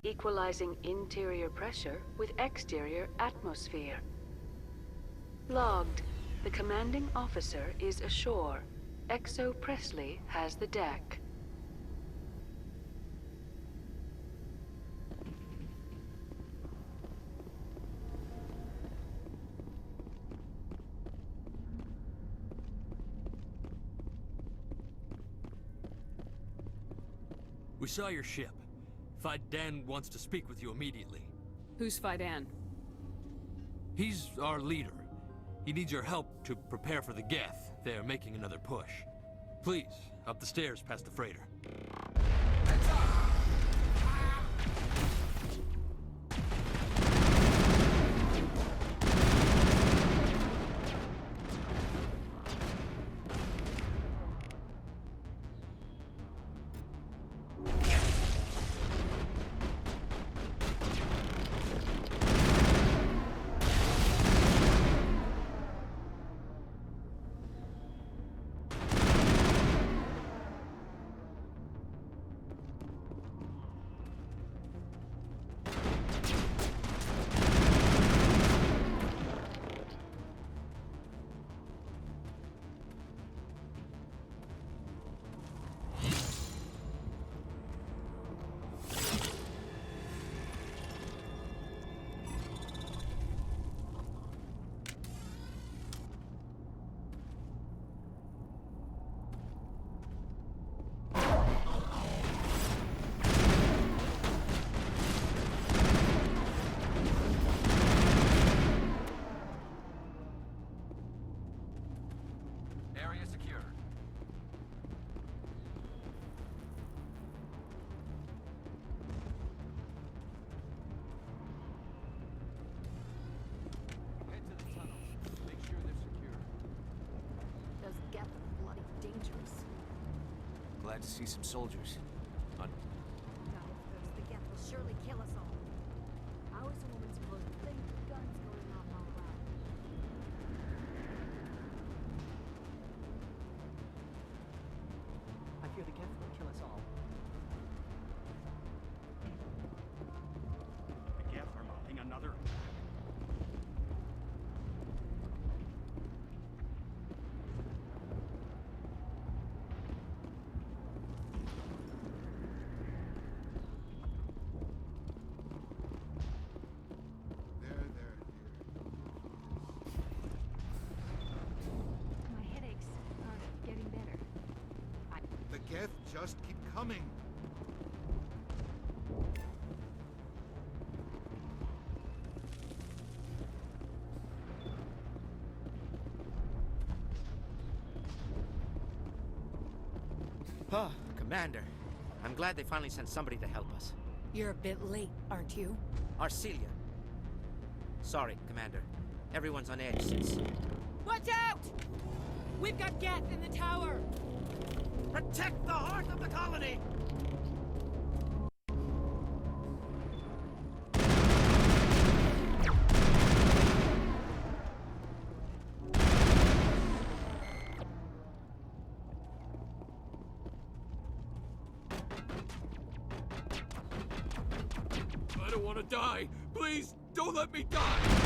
Equalizing interior pressure with exterior atmosphere. Logged. The commanding officer is ashore. Exo Presley has the deck. We saw your ship. Fidan wants to speak with you immediately. Who's Fidan? He's our leader. He needs your help to prepare for the Geth. They're making another push. Please, up the stairs past the freighter. Glad to see some soldiers. God, if the Geth will surely kill us all. How is a woman supposed to think with guns going off all around? I fear the Geth will kill us all. The Geth are mounting another. Just keep coming. Ah, Commander. I'm glad they finally sent somebody to help us. You're a bit late, aren't you? Arcelia. Sorry, Commander. Everyone's on edge since... Watch out! We've got Geth in the tower! Protect the heart of the colony! I don't want to die! Please, don't let me die!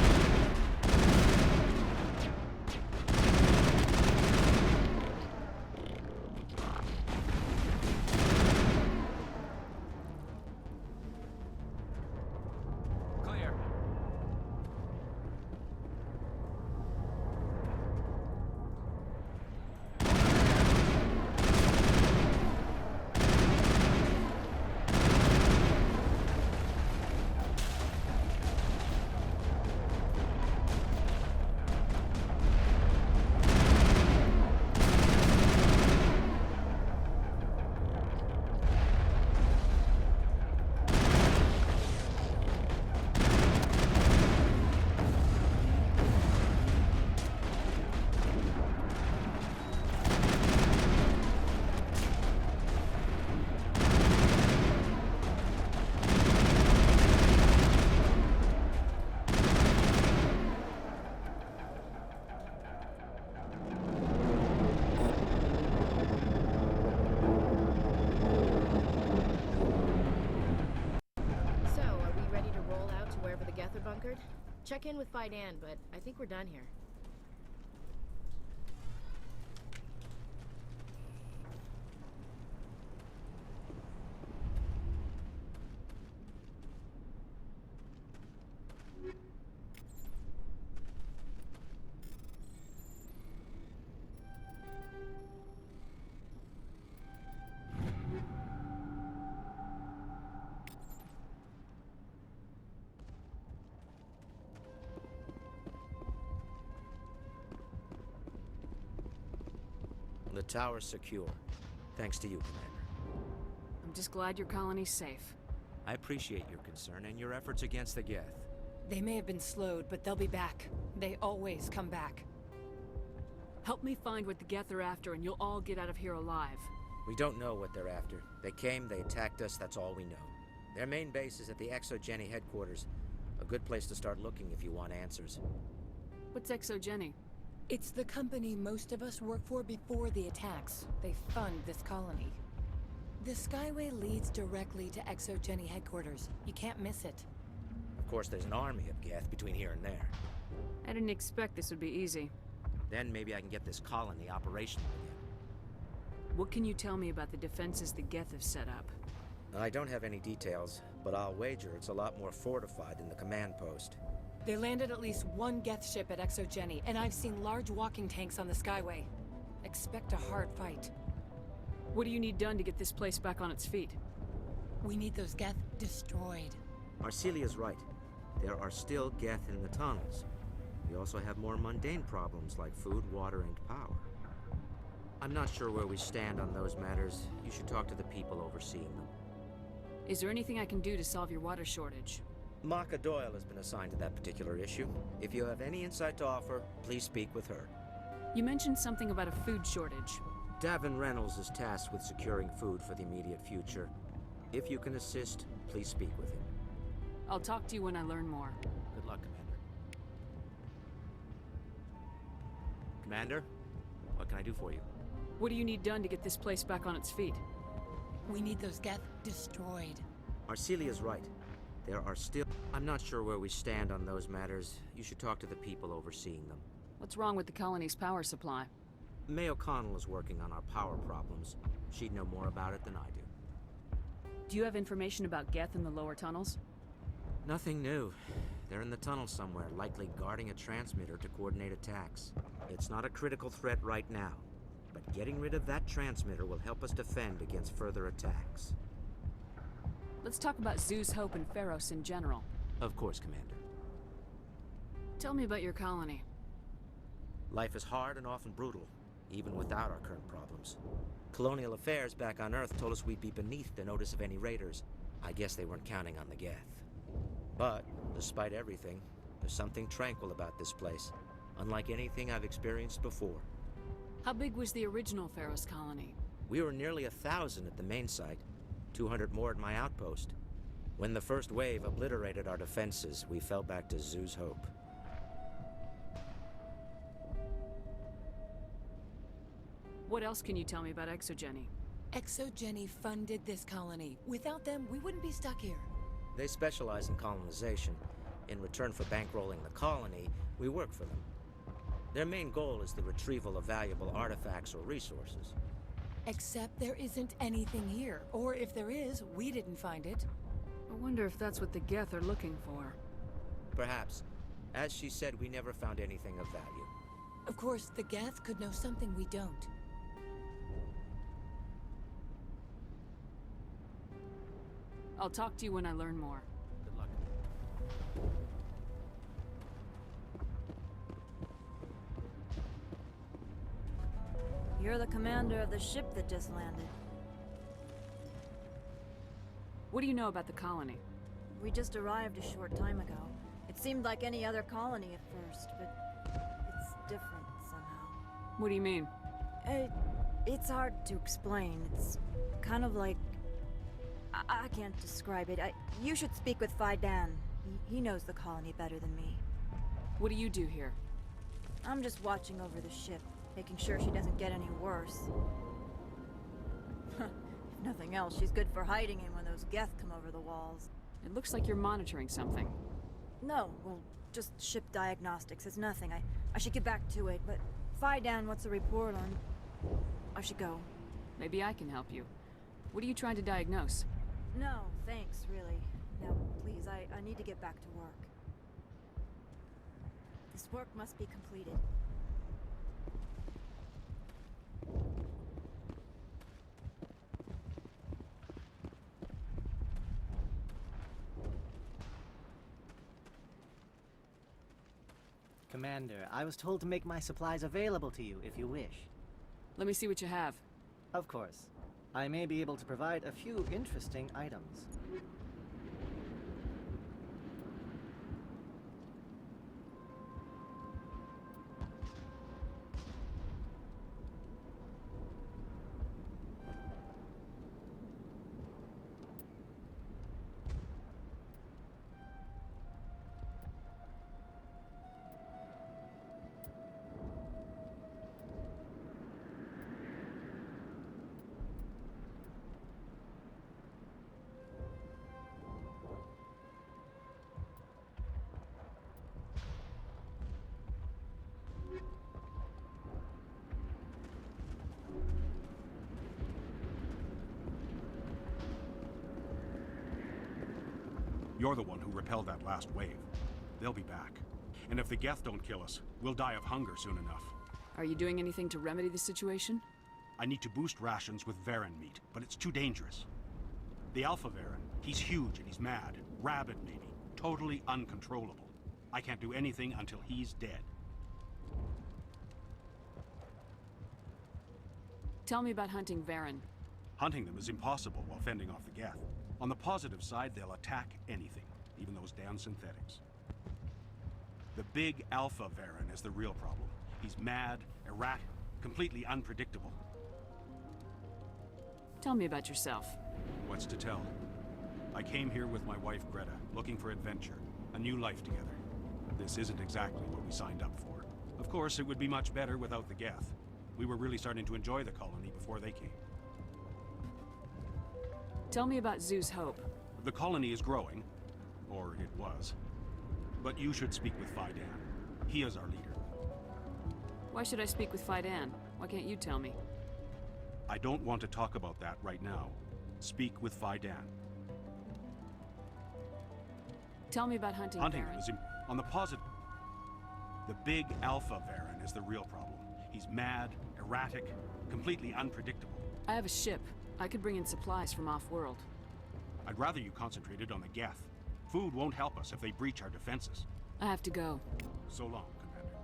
bunkered? Check in with Fidan, but I think we're done here. The tower's secure. Thanks to you, Commander. I'm just glad your colony's safe. I appreciate your concern and your efforts against the Geth. They may have been slowed, but they'll be back. They always come back. Help me find what the Geth are after, and you'll all get out of here alive. We don't know what they're after. They came, they attacked us, that's all we know. Their main base is at the ExoGeni headquarters. A good place to start looking if you want answers. What's ExoGeni? It's the company most of us work for before the attacks. They fund this colony. The Skyway leads directly to ExoGeni headquarters. You can't miss it. Of course, there's an army of Geth between here and there. I didn't expect this would be easy. Then maybe I can get this colony operational again. What can you tell me about the defenses the Geth have set up? I don't have any details, but I'll wager it's a lot more fortified than the command post. They landed at least one Geth ship at ExoGeni, and I've seen large walking tanks on the Skyway. Expect a hard fight. What do you need done to get this place back on its feet? We need those Geth destroyed. Arcelia's right. There are still Geth in the tunnels. We also have more mundane problems like food, water, and power. I'm not sure where we stand on those matters. You should talk to the people overseeing them. Is there anything I can do to solve your water shortage? Maka Doyle has been assigned to that particular issue. If you have any insight to offer, please speak with her. You mentioned something about a food shortage. Davin Reynolds is tasked with securing food for the immediate future. If you can assist, please speak with him. I'll talk to you when I learn more. Good luck, Commander. Commander, what can I do for you? What do you need done to get this place back on its feet? We need those Geth destroyed. Arcelia's right. There are still... I'm not sure where we stand on those matters. You should talk to the people overseeing them. What's wrong with the colony's power supply? May O'Connell is working on our power problems. She'd know more about it than I do. Do you have information about Geth in the lower tunnels? Nothing new. They're in the tunnel somewhere, likely guarding a transmitter to coordinate attacks. It's not a critical threat right now, but getting rid of that transmitter will help us defend against further attacks. Let's talk about Zew's Hope and Feros in general. Of course, Commander. Tell me about your colony. Life is hard and often brutal, even without our current problems. Colonial affairs back on Earth told us we'd be beneath the notice of any raiders. I guess they weren't counting on the Geth. But, despite everything, there's something tranquil about this place, unlike anything I've experienced before. How big was the original Feros colony? We were nearly 1,000 at the main site, 200 more at my outpost. When the first wave obliterated our defenses, we fell back to Zew's Hope. What else can you tell me about ExoGeni? ExoGeni funded this colony. Without them, we wouldn't be stuck here. They specialize in colonization. In return for bankrolling the colony, we work for them. Their main goal is the retrieval of valuable artifacts or resources. Except there isn't anything here. Or if there is, we didn't find it. I wonder if that's what the Geth are looking for. Perhaps. As she said, we never found anything of value. Of course, the Geth could know something we don't. I'll talk to you when I learn more. Good luck. You're the commander of the ship that just landed. What do you know about the colony? We just arrived a short time ago. It seemed like any other colony at first, but it's different somehow. What do you mean? It's hard to explain. It's kind of like... I can't describe it. You should speak with Fidan. He knows the colony better than me. What do you do here? I'm just watching over the ship, making sure she doesn't get any worse. If nothing else, she's good for hiding in when those Geth come over the walls. It looks like you're monitoring something. No, well, just ship diagnostics. It's nothing. I should get back to it, but Fidan wants a report on... I should go. Maybe I can help you. What are you trying to diagnose? No, thanks, really. Now, please, I need to get back to work. This work must be completed. Commander, I was told to make my supplies available to you if you wish. Let me see what you have. Of course. I may be able to provide a few interesting items. You're the one who repelled that last wave. They'll be back. And if the Geth don't kill us, we'll die of hunger soon enough. Are you doing anything to remedy the situation? I need to boost rations with Varen meat, but it's too dangerous. The Alpha Varen, he's huge and he's mad. Rabid, maybe. Totally uncontrollable. I can't do anything until he's dead. Tell me about hunting Varen. Hunting them is impossible while fending off the Geth. On the positive side, they'll attack anything, even those damn synthetics. The big Alpha Varen is the real problem. He's mad, erratic, completely unpredictable. Tell me about yourself. What's to tell? I came here with my wife Greta, looking for adventure, a new life together. This isn't exactly what we signed up for. Of course, it would be much better without the Geth. We were really starting to enjoy the colony before they came. Tell me about Zoo's Hope. The colony is growing, or it was. But you should speak with Fidan. He is our leader. Why should I speak with Fidan? Why can't you tell me? I don't want to talk about that right now. Speak with Fidan. Tell me about hunting Hunting Varen. is on the positive. The big Alpha Varen is the real problem. He's mad, erratic, completely unpredictable. I have a ship. I could bring in supplies from off-world. I'd rather you concentrated on the Geth. Food won't help us if they breach our defenses. I have to go. So long, Commander.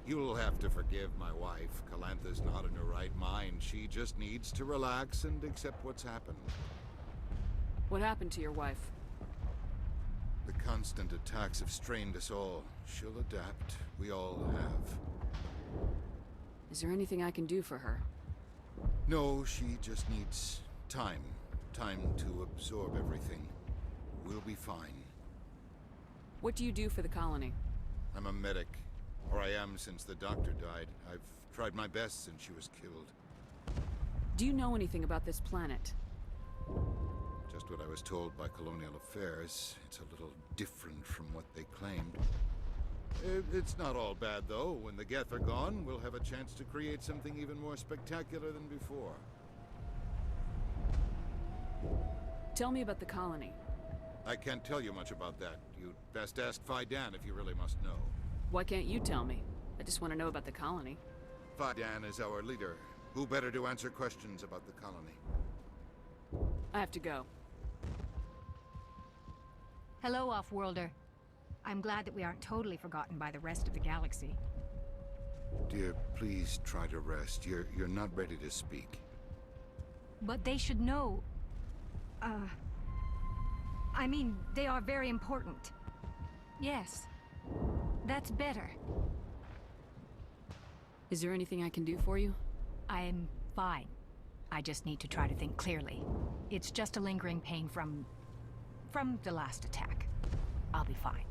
You'll have to forgive my wife. Calantha's not in her right mind. She just needs to relax and accept what's happened. What happened to your wife? The constant attacks have strained us all. She'll adapt. We all have. Is there anything I can do for her? No, she just needs time. Time to absorb everything. We'll be fine. What do you do for the colony? I'm a medic. Or I am since the doctor died. I've tried my best since she was killed. Do you know anything about this planet? Just what I was told by Colonial Affairs. It's a little different from what they claimed. It's not all bad, though. When the Geth are gone, we'll have a chance to create something even more spectacular than before. Tell me about the colony. I can't tell you much about that. You'd best ask Fidan if you really must know. Why can't you tell me? I just want to know about the colony. Fidan is our leader. Who better to answer questions about the colony? I have to go. Hello, Off-Worlder. I'm glad that we aren't totally forgotten by the rest of the galaxy. Dear, please try to rest. You're not ready to speak. But they should know... I mean, they are very important. Yes. That's better. Is there anything I can do for you? I'm fine. I just need to try to think clearly. It's just a lingering pain from the last attack. I'll be fine.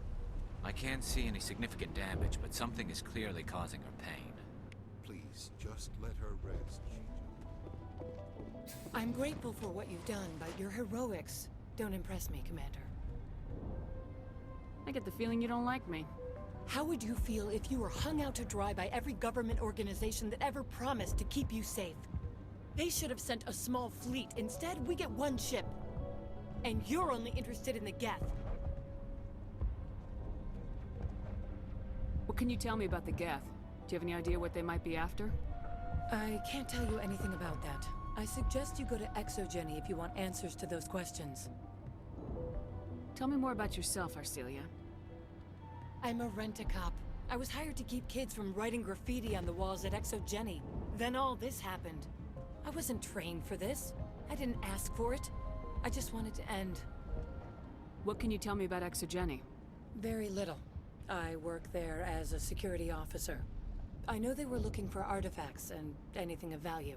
I can't see any significant damage, but something is clearly causing her pain. Please, just let her rest. I'm grateful for what you've done, but your heroics don't impress me, Commander. I get the feeling you don't like me. How would you feel if you were hung out to dry by every government organization that ever promised to keep you safe? They should have sent a small fleet. Instead, we get one ship. And you're only interested in the Geth. What can you tell me about the Geth? Do you have any idea what they might be after? I can't tell you anything about that. I suggest you go to Exogeny if you want answers to those questions. Tell me more about yourself, Arcelia. I'm a rent-a-cop. I was hired to keep kids from writing graffiti on the walls at Exogeny. Then all this happened. I wasn't trained for this. I didn't ask for it. I just wanted to end. What can you tell me about Exogeny? Very little. I work there as a security officer. I know they were looking for artifacts and anything of value.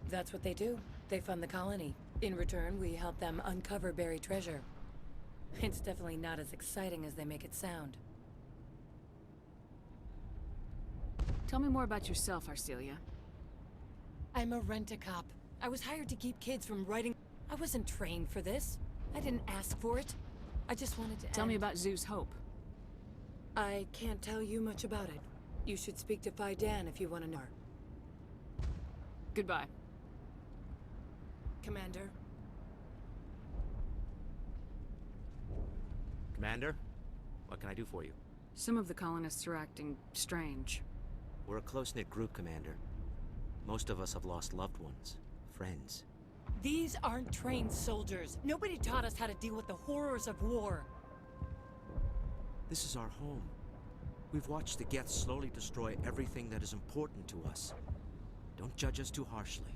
That's what they do. They fund the colony. In return, we help them uncover buried treasure. It's definitely not as exciting as they make it sound. Tell me more about yourself, Arcelia. I'm a rent-a-cop. I was hired to keep kids from writing. I wasn't trained for this. I didn't ask for it. I just wanted to Tell me about Zeus Hope. I can't tell you much about it. You should speak to Faidan if you want to know. Goodbye. Commander. Commander, what can I do for you? Some of the colonists are acting strange. We're a close-knit group, Commander. Most of us have lost loved ones, friends. These aren't trained soldiers. Nobody taught us how to deal with the horrors of war. This is our home. We've watched the Geth slowly destroy everything that is important to us. Don't judge us too harshly.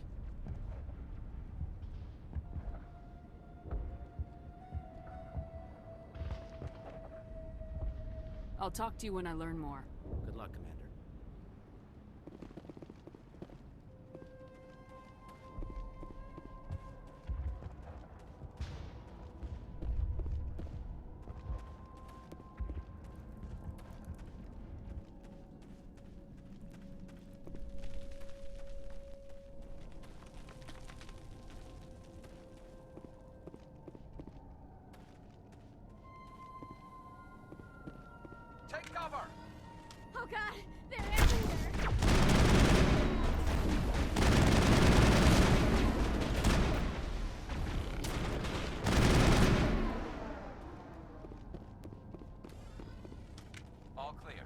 I'll talk to you when I learn more. Good luck, Commander. Take cover! Oh god, they're everywhere! All clear.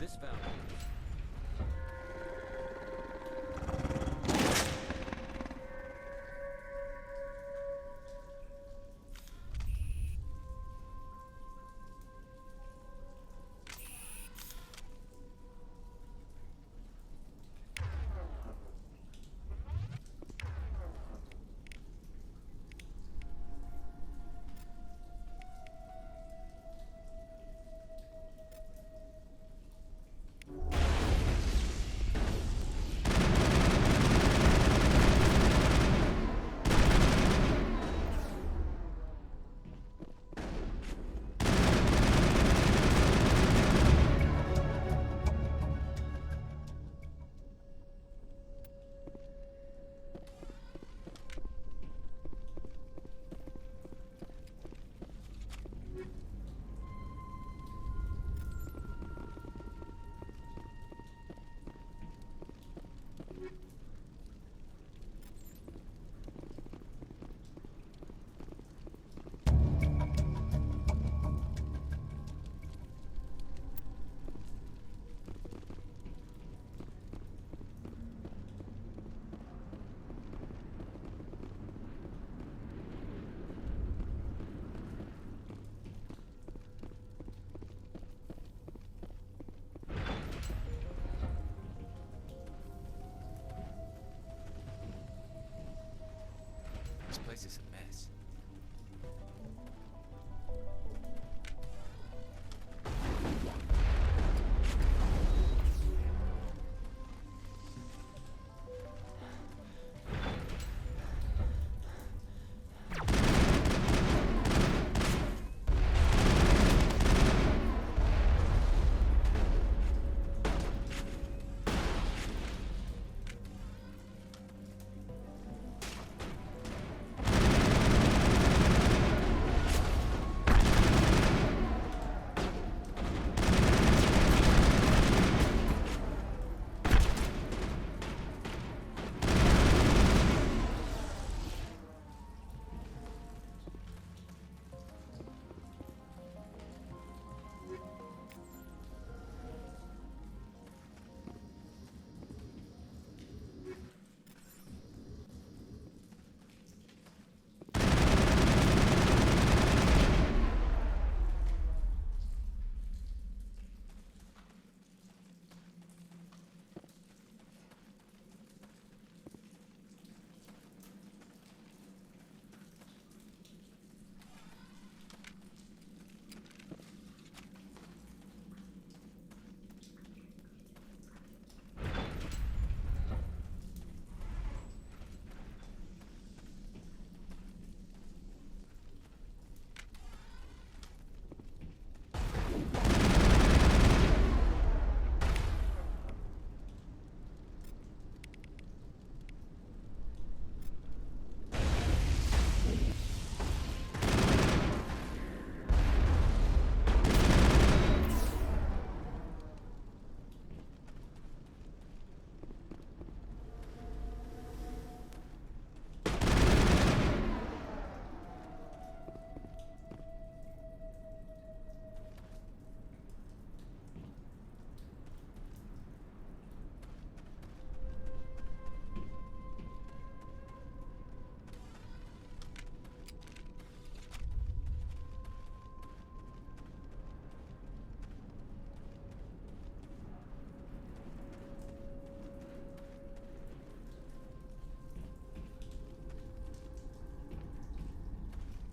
This valve.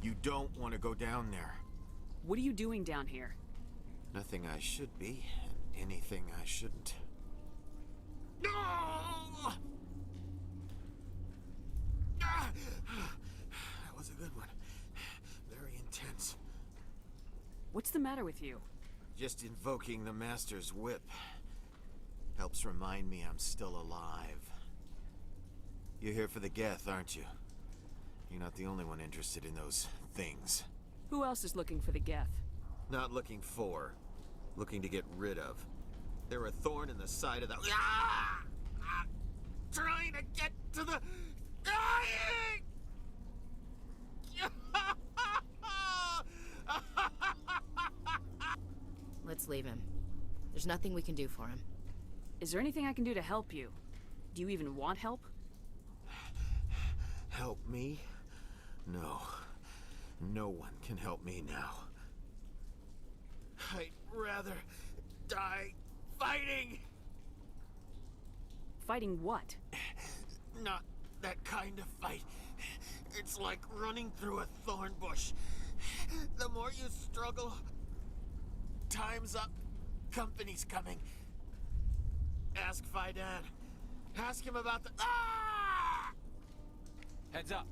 You don't want to go down there. What are you doing down here? Nothing I should be, and anything I shouldn't. No! That was a good one. Very intense. What's the matter with you? Just invoking the Master's whip helps remind me I'm still alive. You're here for the Geth, aren't you? You're not the only one interested in those things. Who else is looking for the Geth? Not looking for. Looking to get rid of. They're a thorn in the side of the... Ah! Ah! Trying to get to the... Dying! Let's leave him. There's nothing we can do for him. Is there anything I can do to help you? Do you even want help? Help me? No. No one can help me now. I'd rather die fighting! Fighting what? Not that kind of fight. It's like running through a thorn bush. The more you struggle, time's up. Company's coming. Ask Faidan. Ask him about the... Ah! Heads up.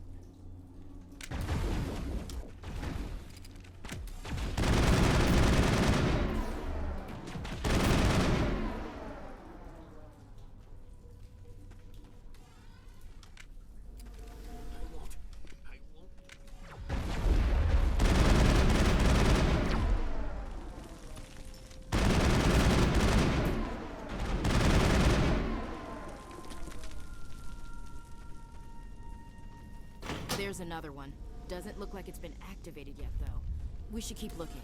There's another one. Doesn't look like it's been activated yet, though. We should keep looking.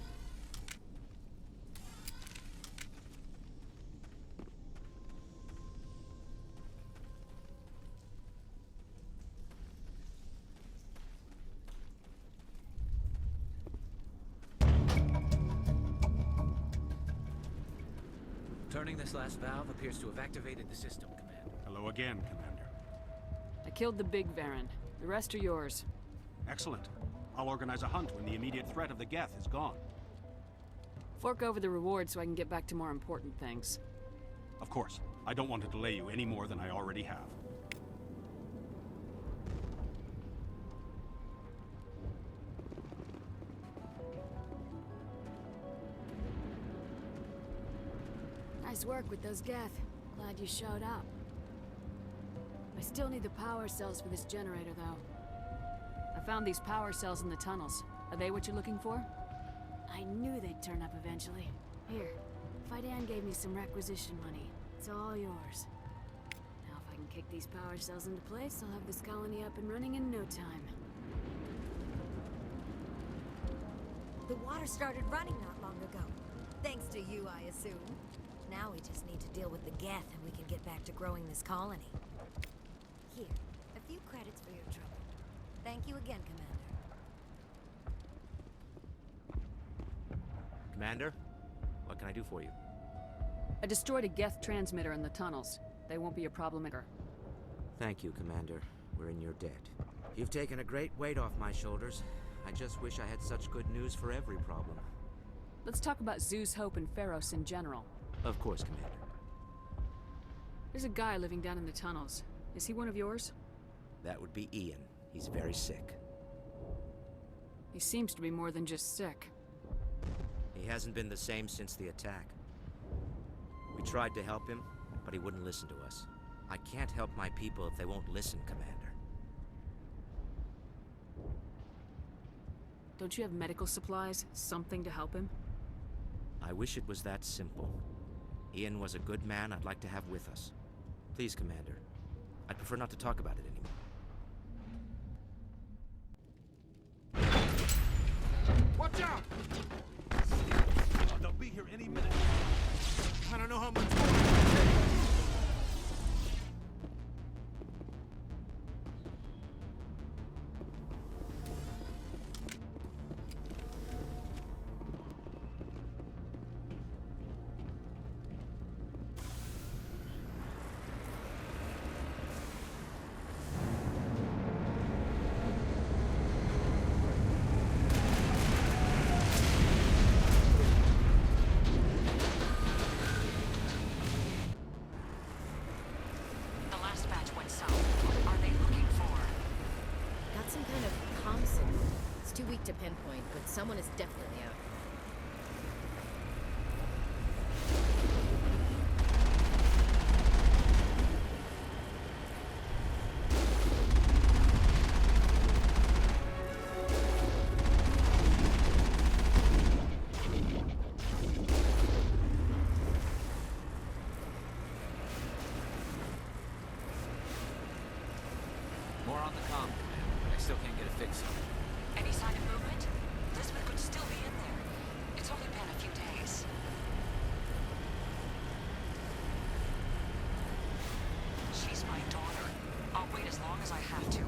Turning this last valve appears to have activated the system, Commander. Hello again, Commander. I killed the big Varen. The rest are yours. Excellent. I'll organize a hunt when the immediate threat of the Geth is gone. Fork over the reward so I can get back to more important things. Of course. I don't want to delay you any more than I already have. Nice work with those Geth. Glad you showed up. I still need the power cells for this generator, though. I found these power cells in the tunnels. Are they what you're looking for? I knew they'd turn up eventually. Here, Faidan gave me some requisition money. It's all yours. Now if I can kick these power cells into place, I'll have this colony up and running in no time. The water started running not long ago. Thanks to you, I assume. Now we just need to deal with the Geth and we can get back to growing this colony. Here, a few credits for your trouble. Thank you again, Commander. Commander, what can I do for you? I destroyed a Geth transmitter in the tunnels. They won't be a problem here. Thank you, Commander. We're in your debt. You've taken a great weight off my shoulders. I just wish I had such good news for every problem. Let's talk about Zeus, Hope, and Feros in general. Of course, Commander. There's a guy living down in the tunnels. Is he one of yours? That would be Ian. He's very sick. He seems to be more than just sick. He hasn't been the same since the attack. We tried to help him, but he wouldn't listen to us. I can't help my people if they won't listen, Commander. Don't you have medical supplies? Something to help him? I wish it was that simple. Ian was a good man I'd like to have with us. Please, Commander. I'd prefer not to talk about it anymore. Watch out! Oh, they'll be here any minute. I don't know how much more it can take. some kind of comm signal. It's too weak to pinpoint, but someone is definitely out. More on the comm, but I still can't get a fix on it. Any sign of movement? Lisbeth could still be in there. It's only been a few days. She's my daughter. I'll wait as long as I have to.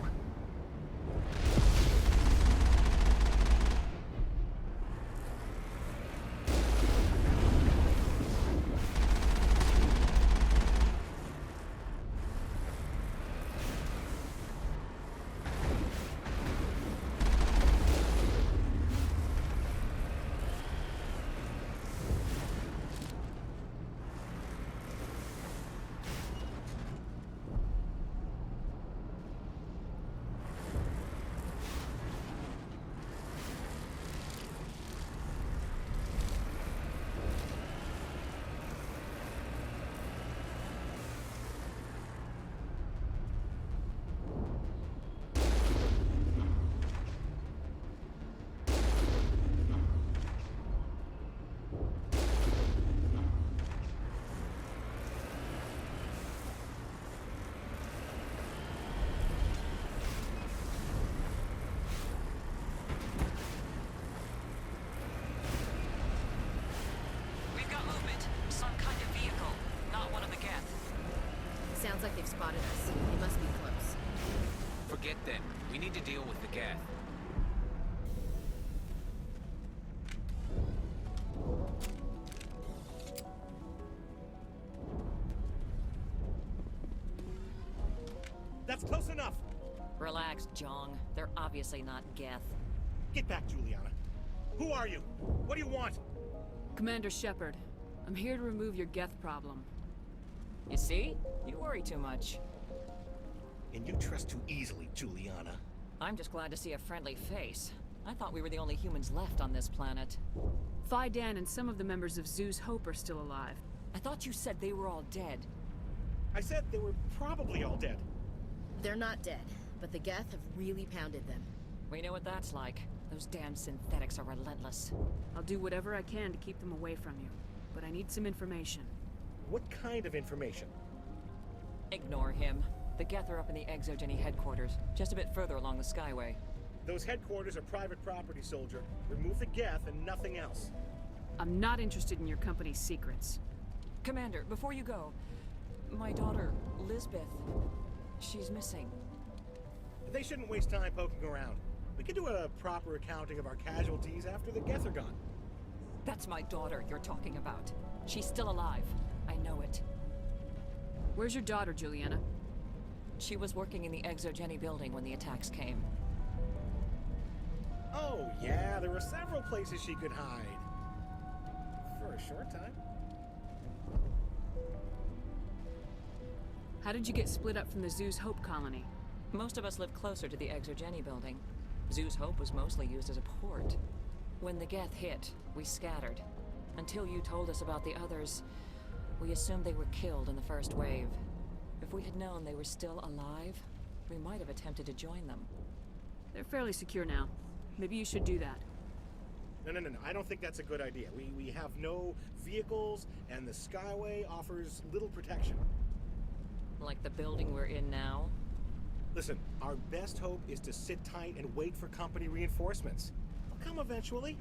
Sounds like they've spotted us. They must be close. Forget them. We need to deal with the Geth. That's close enough! Relax, Jong. They're obviously not Geth. Get back, Juliana. Who are you? What do you want? Commander Shepard, I'm here to remove your Geth problem. You see? You worry too much. And you trust too easily, Juliana. I'm just glad to see a friendly face. I thought we were the only humans left on this planet. Fidan and some of the members of Zoo's Hope are still alive. I thought you said they were all dead. I said they were probably all dead. They're not dead, but the Geth have really pounded them. We know what that's like. Those damn synthetics are relentless. I'll do whatever I can to keep them away from you, but I need some information. What kind of information? Ignore him. The Geth are up in the Exogeny headquarters, just a bit further along the Skyway. Those headquarters are private property, soldier. Remove the Geth and nothing else. I'm not interested in your company's secrets. Commander, before you go, my daughter, Lisbeth, she's missing. They shouldn't waste time poking around. We can do a proper accounting of our casualties after the Geth are gone. That's my daughter you're talking about. She's still alive. I know it. Where's your daughter, Juliana? She was working in the Exogeny building when the attacks came. Oh, yeah, there were several places she could hide. For a short time. How did you get split up from the Zoo's Hope colony? Most of us lived closer to the Exogeny building. Zoo's Hope was mostly used as a port. When the Geth hit, we scattered. Until you told us about the others, we assumed they were killed in the first wave. If we had known they were still alive, we might have attempted to join them. They're fairly secure now. Maybe you should do that. No. I don't think that's a good idea. We have no vehicles, and the Skyway offers little protection. Like the building we're in now? Listen, our best hope is to sit tight and wait for company reinforcements. They'll come eventually.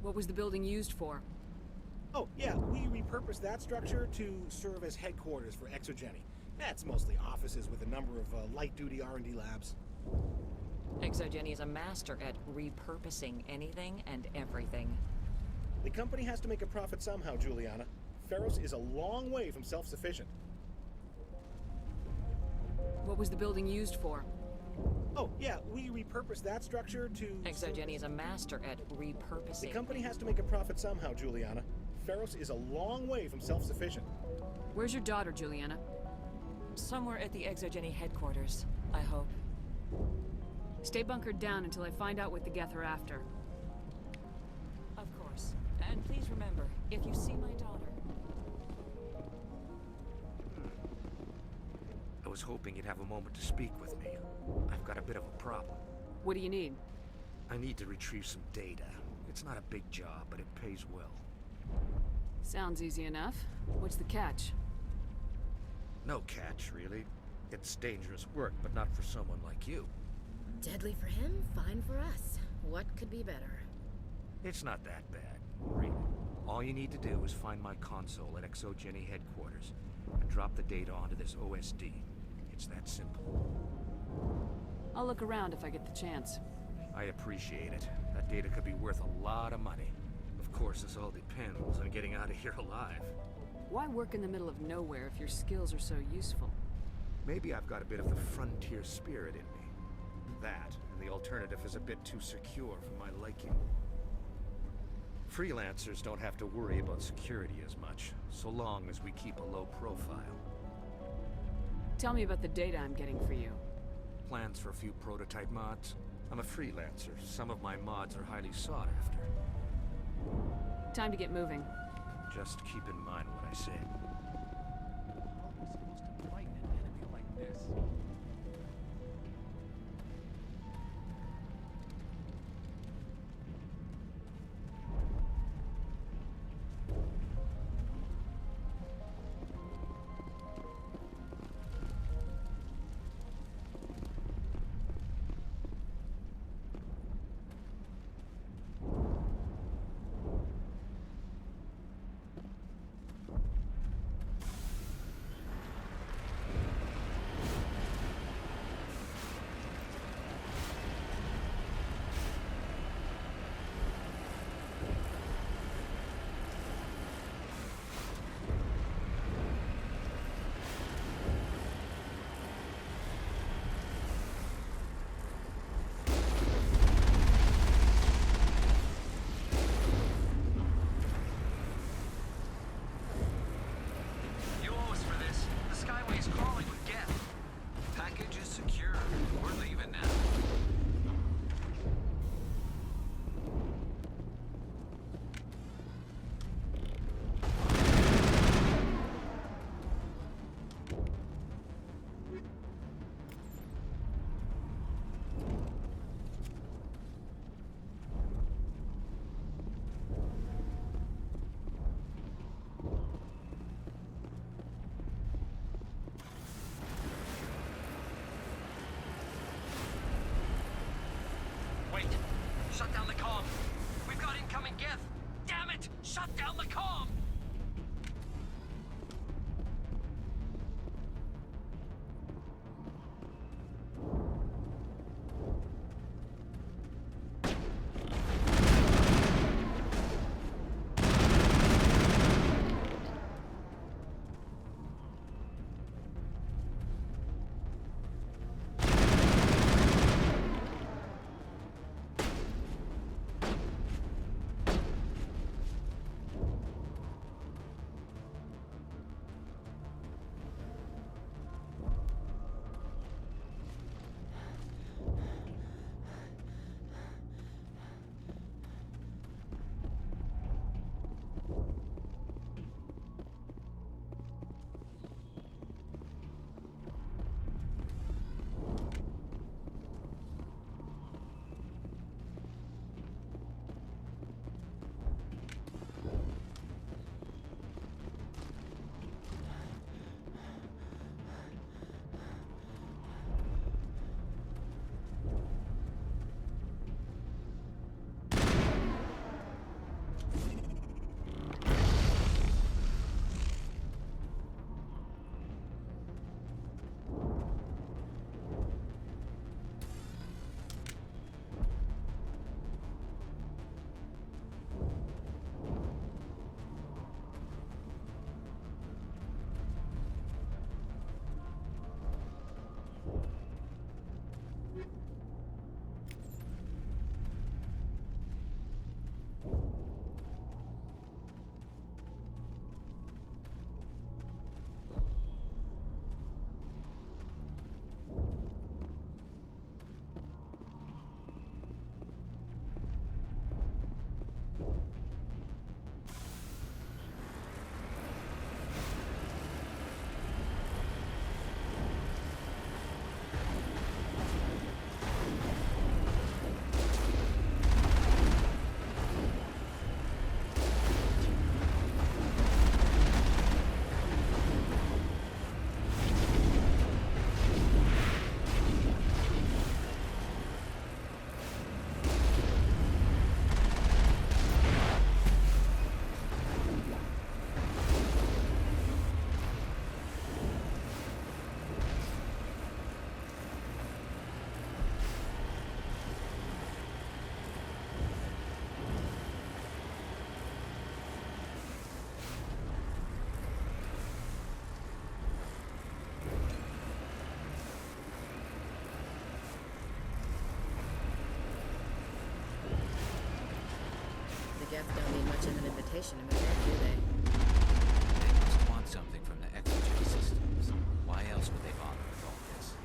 What was the building used for? Oh, yeah, we repurposed that structure to serve as headquarters for Exogeny. That's mostly offices with a number of light-duty R&D labs. Exogeny is a master at repurposing anything and everything. The company has to make a profit somehow, Juliana. Feros is a long way from self-sufficient. What was the building used for? Oh, yeah, we repurposed that structure to... Exogeny is a master at repurposing. The company has to make a profit somehow, Juliana. Feros is a long way from self-sufficient. Where's your daughter, Juliana? Somewhere at the Exogeny headquarters, I hope. Stay bunkered down until I find out what the Geth are after. Of course. And please remember, if you see my daughter... I was hoping you'd have a moment to speak with me. I've got a bit of a problem. What do you need? I need to retrieve some data. It's not a big job, but it pays well. Sounds easy enough. What's the catch? No catch, really. It's dangerous work, but not for someone like you. Deadly for him, fine for us. What could be better? It's not that bad, really. All you need to do is find my console at Exogeny headquarters and drop the data onto this OSD. It's that simple. I'll look around if I get the chance. I appreciate it. That data could be worth a lot of money. Of course, this all depends on getting out of here alive. Why work in the middle of nowhere if your skills are so useful? Maybe I've got a bit of the frontier spirit in me. That, and the alternative is a bit too secure for my liking. Freelancers don't have to worry about security as much, so long as we keep a low profile. Tell me about the data I'm getting for you. Plans for a few prototype mods? I'm a freelancer. Some of my mods are highly sought after. Time to get moving. Just keep in mind what I said. How are we supposed to fight an enemy like this? Shut down the comm! We've got incoming Geth! Damn it! Shut down the comm! much of an invitation to move in, do they? They must want something from the exogen systems. Why else would they bother with all this?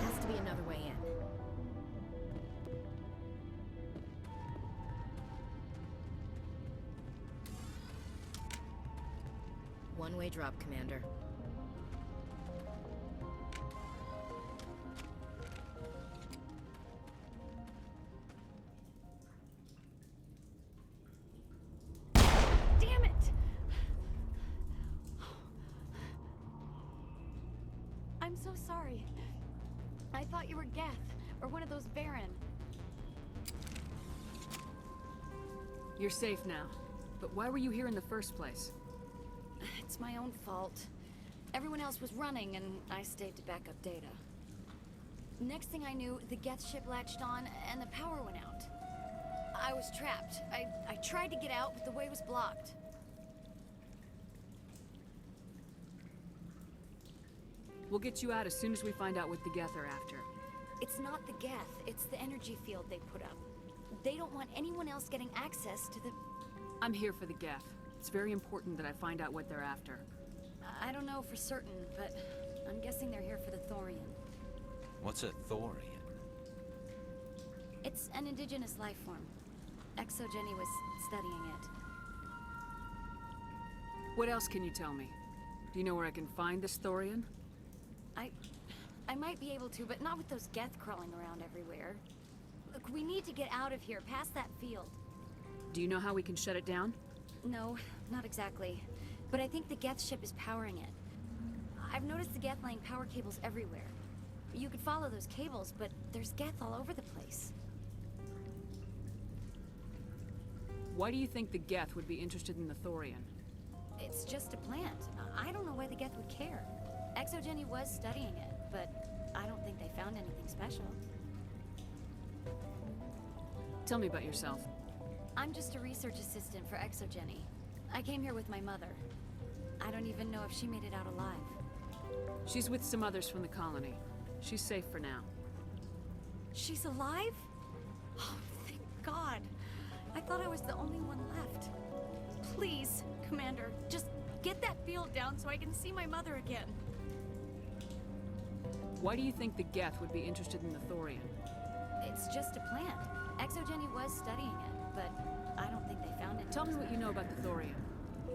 Has to be another way in. One-way drop, Commander. Damn it! I'm so sorry. I thought you were Geth, or one of those Baron. You're safe now. But why were you here in the first place? It's my own fault. Everyone else was running, and I stayed to back up data. Next thing I knew, the Geth ship latched on, and the power went out. I was trapped. I tried to get out, but the way was blocked. We'll get you out as soon as we find out what the Geth are after. It's not the Geth, it's the energy field they put up. They don't want anyone else getting access to the... I'm here for the Geth. It's very important that I find out what they're after. I don't know for certain, but I'm guessing they're here for the thorium. What's a thorium? It's an indigenous life form. ExoGenny was studying it. What else can you tell me? Do you know where I can find this thorium? I might be able to, but not with those Geth crawling around everywhere. Look, we need to get out of here, past that field. Do you know how we can shut it down? No, not exactly. But I think the Geth ship is powering it. I've noticed the Geth laying power cables everywhere. You could follow those cables, but there's Geth all over the place. Why do you think the Geth would be interested in the thorium? It's just a plant. I don't know why the Geth would care. ExoGenny was studying it, but I don't think they found anything special. Tell me about yourself. I'm just a research assistant for ExoGenny. I came here with my mother. I don't even know if she made it out alive. She's with some others from the colony. She's safe for now. She's alive? Oh, thank God. I thought I was the only one left. Please, Commander, just get that field down so I can see my mother again. Why do you think the Geth would be interested in the thorium? It's just a plant. ExoGenny was studying it, but I don't think they found it. Tell me what you know about the thorium.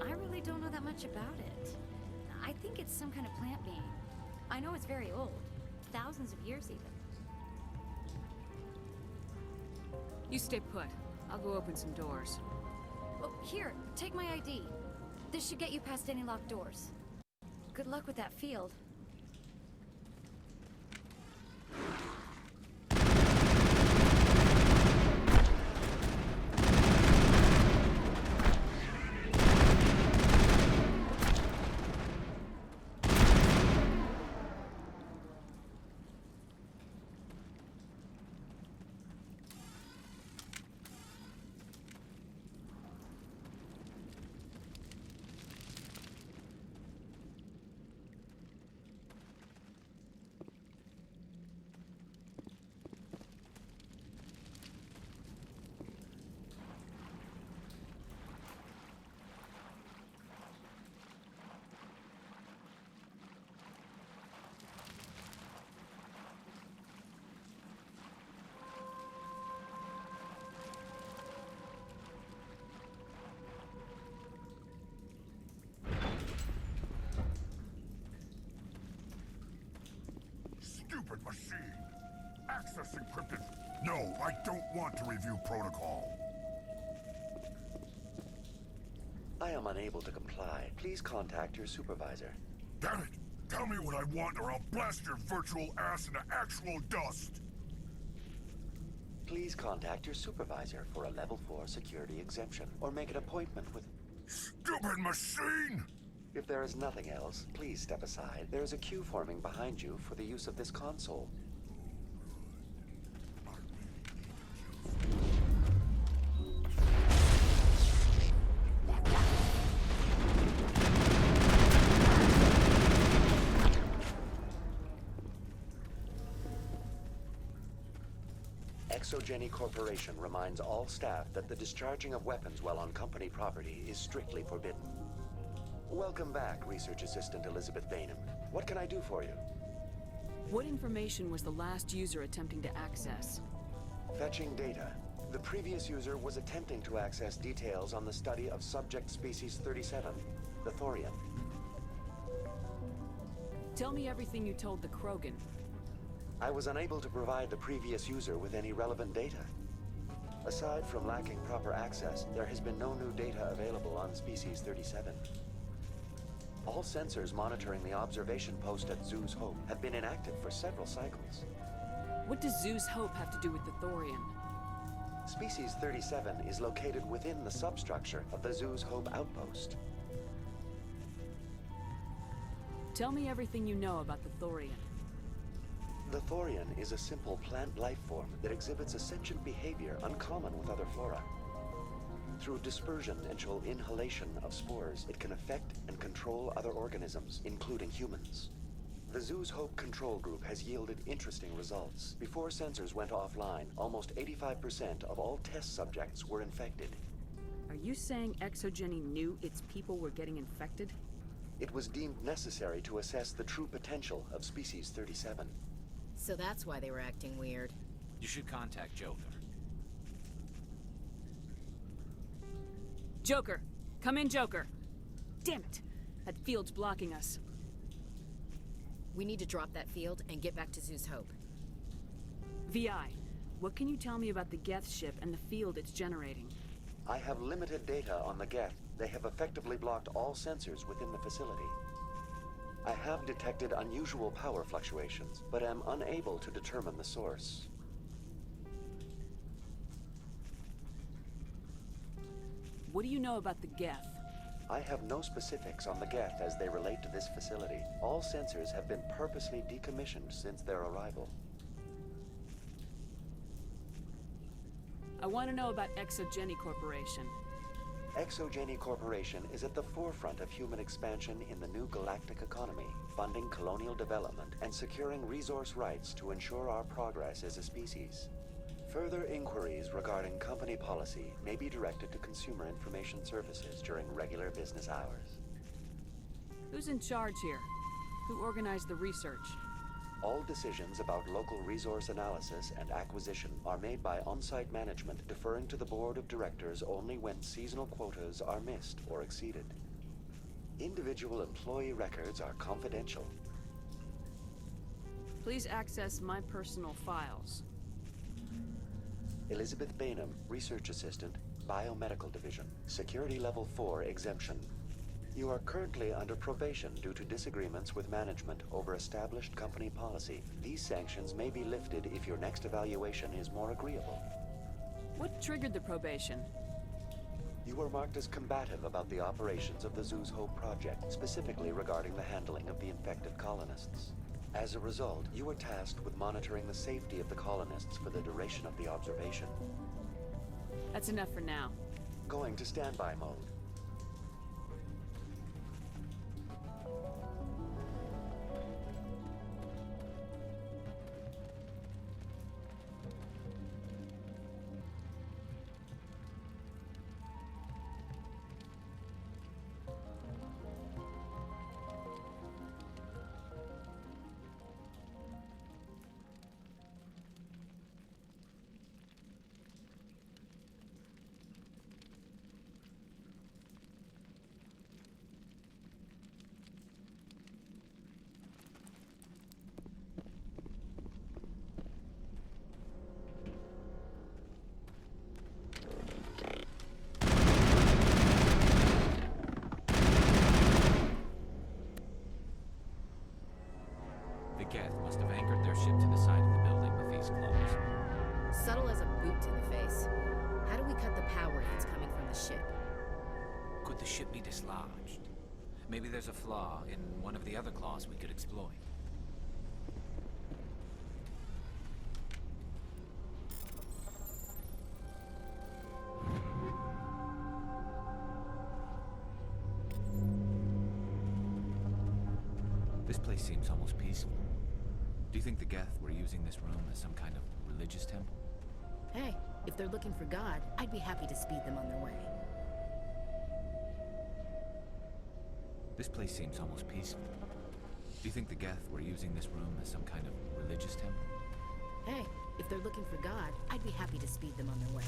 I really don't know that much about it. I think it's some kind of plant being. I know it's very old. Thousands of years, even. You stay put. I'll go open some doors. Oh, here, take my ID. This should get you past any locked doors. Good luck with that field. machine. Access encrypted. No, I don't want to review protocol. I am unable to comply. Please contact your supervisor. Damn it! Tell me what I want or I'll blast your virtual ass into actual dust! Please contact your supervisor for a level 4 security exemption, or make an appointment with... Stupid machine! If there is nothing else, please step aside. There is a queue forming behind you for the use of this console. Exogeny Corporation reminds all staff that the discharging of weapons while on company property is strictly forbidden. Welcome back, Research Assistant Elizabeth Bainham. What can I do for you? What information was the last user attempting to access? Fetching data. The previous user was attempting to access details on the study of subject species 37, the Thorian. Tell me everything you told the Krogan. I was unable to provide the previous user with any relevant data. Aside from lacking proper access, there has been no new data available on Species 37. All sensors monitoring the observation post at Zeus Hope have been inactive for several cycles. What does Zeus Hope have to do with the Thorian? Species 37 is located within the substructure of the Zeus Hope outpost. Tell me everything you know about the Thorian. The Thorian is a simple plant life form that exhibits a sentient behavior uncommon with other flora. Through dispersion and inhalation of spores, it can affect and control other organisms, including humans. The Zeus Hope control group has yielded interesting results. Before sensors went offline, almost 85% of all test subjects were infected. Are you saying Exogeny knew its people were getting infected? It was deemed necessary to assess the true potential of Species 37. So that's why they were acting weird. You should contact Joker. Joker! Come in, Joker! Damn it! That field's blocking us. We need to drop that field and get back to Zeus Hope. VI, what can you tell me about the Geth ship and the field it's generating? I have limited data on the Geth. They have effectively blocked all sensors within the facility. I have detected unusual power fluctuations, but am unable to determine the source. What do you know about the Geth? I have no specifics on the Geth as they relate to this facility. All sensors have been purposely decommissioned since their arrival. I want to know about Exogeny Corporation. Exogeny Corporation is at the forefront of human expansion in the new galactic economy, funding colonial development and securing resource rights to ensure our progress as a species. Further inquiries regarding company policy may be directed to Consumer Information Services during regular business hours. Who's in charge here? Who organized the research? All decisions about local resource analysis and acquisition are made by on-site management, deferring to the board of directors only when seasonal quotas are missed or exceeded. Individual employee records are confidential. Please access my personal files. Elizabeth Bainham, Research Assistant, Biomedical Division, Security Level 4 exemption. You are currently under probation due to disagreements with management over established company policy. These sanctions may be lifted if your next evaluation is more agreeable. What triggered the probation? You were marked as combative about the operations of the Zeus Hope project, specifically regarding the handling of the infected colonists. As a result, you were tasked with monitoring the safety of the colonists for the duration of the observation. That's enough for now. Going to standby mode. Could the ship be dislodged? Maybe there's a flaw in one of the other claws we could exploit. This place seems almost peaceful. Do you think the Geth were using this room as some kind of religious temple? Hey, if they're looking for God, I'd be happy to speed them on their way. This place seems almost peaceful. Do you think the Geth were using this room as some kind of religious temple? Hey, if they're looking for God, I'd be happy to speed them on their way.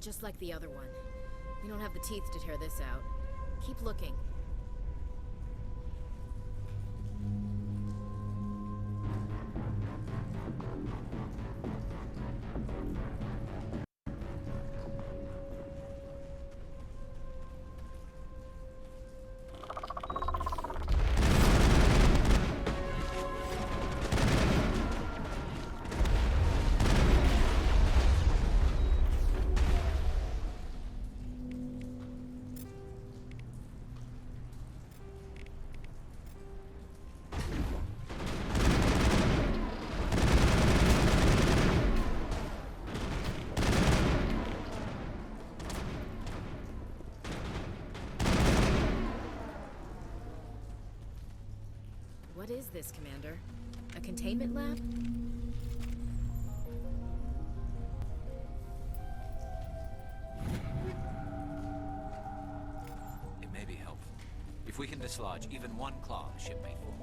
Just like the other one. We don't have the teeth to tear this out. Keep looking. What is this, Commander? A containment lab? It may be helpful. If we can dislodge even one claw, the ship may fall.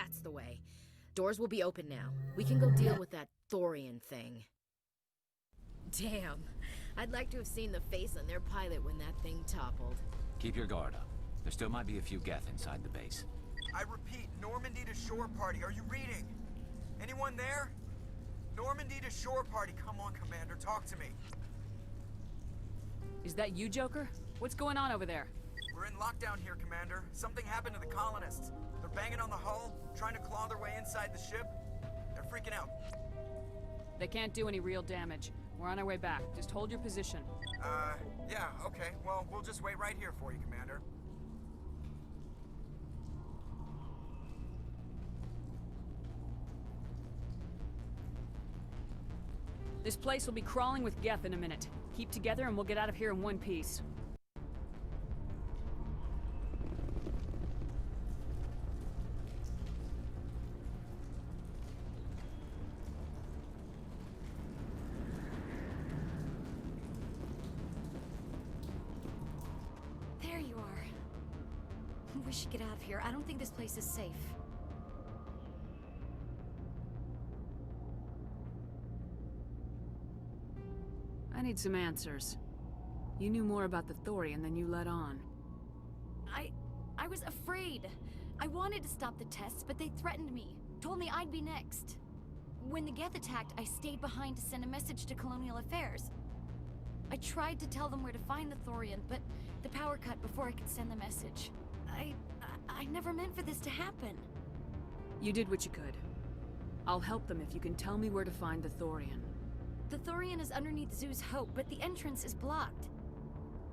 That's the way. Doors will be open now. We can go deal with that Thorian thing. Damn. I'd like to have seen the face on their pilot when that thing toppled. Keep your guard up. There still might be a few Geth inside the base. I repeat, Normandy to shore party. Are you reading? Anyone there? Normandy to shore party. Come on, Commander, talk to me. Is that you, Joker? What's going on over there? We're in lockdown here, Commander. Something happened to the colonists. They're banging on the hull, trying to claw their way inside the ship. They're freaking out. They can't do any real damage. We're on our way back. Just hold your position. Yeah, okay. Well, we'll just wait right here for you, Commander. This place will be crawling with Geth in a minute. Keep together and we'll get out of here in one piece. There you are. We should get out of here. I don't think this place is safe. I need some answers. You knew more about the Thorian than you let on. I was afraid. I wanted to stop the tests, but they threatened me. Told me I'd be next. When the Geth attacked, I stayed behind to send a message to Colonial Affairs. I tried to tell them where to find the Thorian, but the power cut before I could send the message. I never meant for this to happen. You did what you could. I'll help them if you can tell me where to find the Thorian. The Thorian is underneath Zoo's Hope, but the entrance is blocked.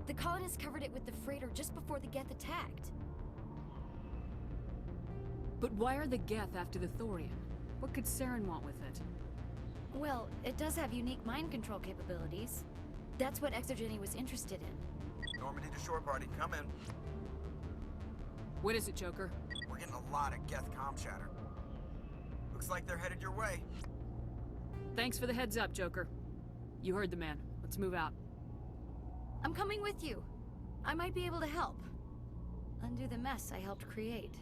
The colonists covered it with the freighter just before the Geth attacked. But why are the Geth after the Thorian? What could Saren want with it? Well, it does have unique mind control capabilities. That's what Exogeny was interested in. Normandy to shore party, come in. What is it, Joker? We're getting a lot of Geth comm chatter. Looks like they're headed your way. Thanks for the heads up, Joker. You heard the man. Let's move out. I'm coming with you. I might be able to help. Undo the mess I helped create.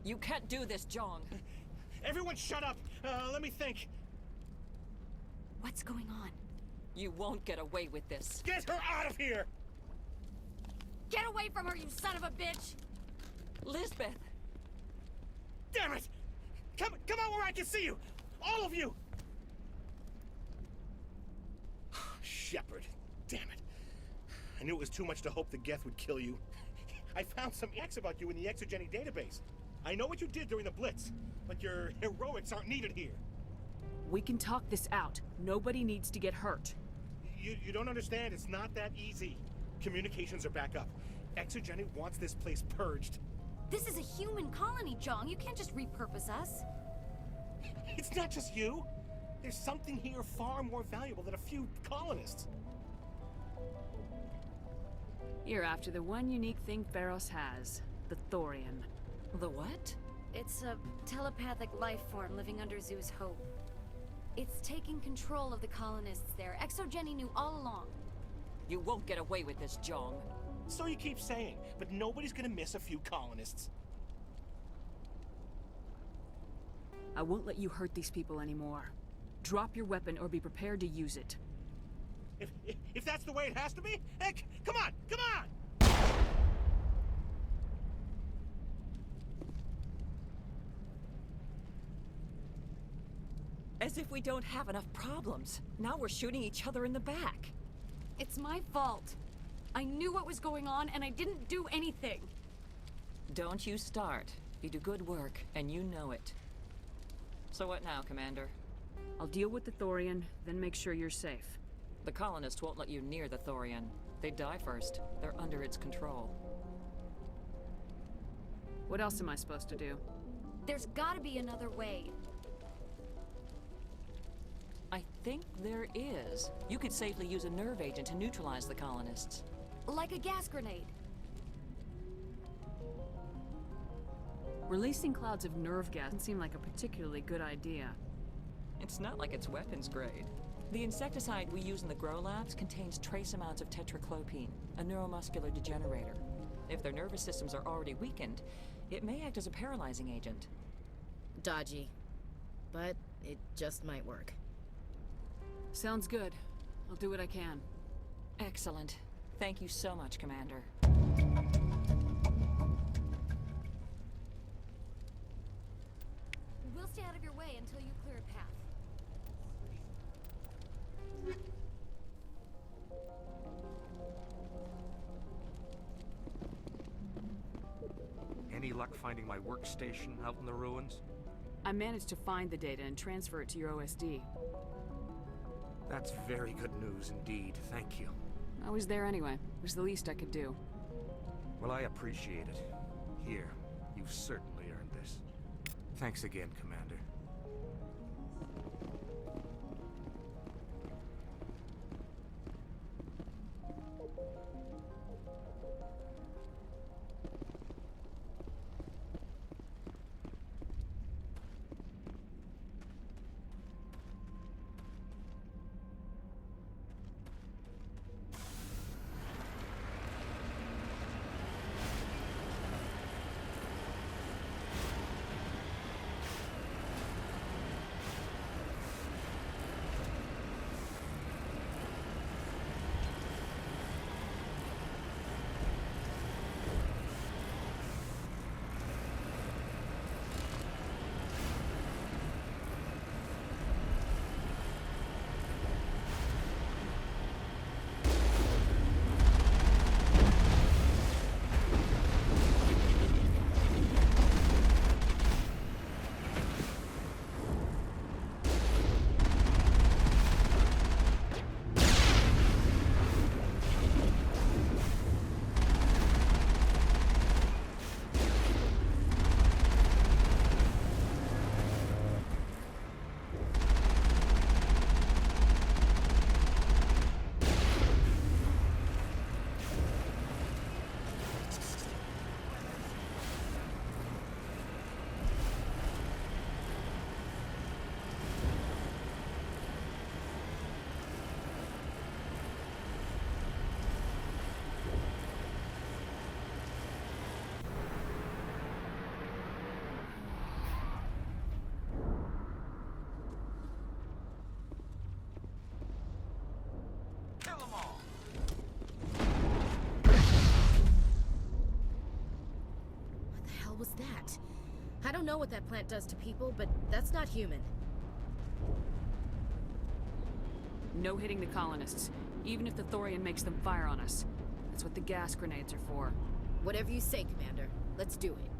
You can't do this, Jong. Everyone shut up! Let me think. What's going on? You won't get away with this. Get her out of here! Get away from her, you son of a bitch! Lisbeth! Damn it! Come out where I can see you! All of you! Shepard. Damn it. I knew it was too much to hope the Geth would kill you. I found some X about you in the Exogeny database. I know what you did during the Blitz, but your heroics aren't needed here. We can talk this out. Nobody needs to get hurt. You don't understand. It's not that easy. Communications are back up. Exogeny wants this place purged. This is a human colony, Jong. You can't just repurpose us. It's not just you. There's something here far more valuable than a few colonists. You're after the one unique thing Feros has, the thorian. The what? It's a telepathic life form living under Zeus' Hope. It's taking control of the colonists there. Exogeny knew all along. You won't get away with this, Jong. So you keep saying, but nobody's gonna miss a few colonists. I won't let you hurt these people anymore. Drop your weapon or be prepared to use it. If that's the way it has to be, heck, come on, come on! As if we don't have enough problems. Now we're shooting each other in the back. It's my fault. I knew what was going on and I didn't do anything. Don't you start. You do good work, and you know it. So what now, Commander? I'll deal with the thorian, then make sure you're safe. The colonists won't let you near the thorian. They die first. They're under its control. What else am I supposed to do? There's gotta be another way. I think there is. You could safely use a nerve agent to neutralize the colonists. Like a gas grenade. Releasing clouds of nerve gas doesn't seem like a particularly good idea. It's not like it's weapons grade. The insecticide we use in the grow labs contains trace amounts of tetraclopine, a neuromuscular degenerator. If their nervous systems are already weakened, it may act as a paralyzing agent. Dodgy. But it just might work. Sounds good. I'll do what I can. Excellent. Thank you so much, Commander. We'll stay out of your way until you clear a path. Any luck finding my workstation out in the ruins? I managed to find the data and transfer it to your OSD. That's very good news indeed. Thank you. I was there anyway. It was the least I could do. Well, I appreciate it. Here, you've certainly earned this. Thanks again, Commander. hell was that? I don't know what that plant does to people, but that's not human. No hitting the colonists, even if the Thorian makes them fire on us. That's what the gas grenades are for. Whatever you say, Commander. Let's do it.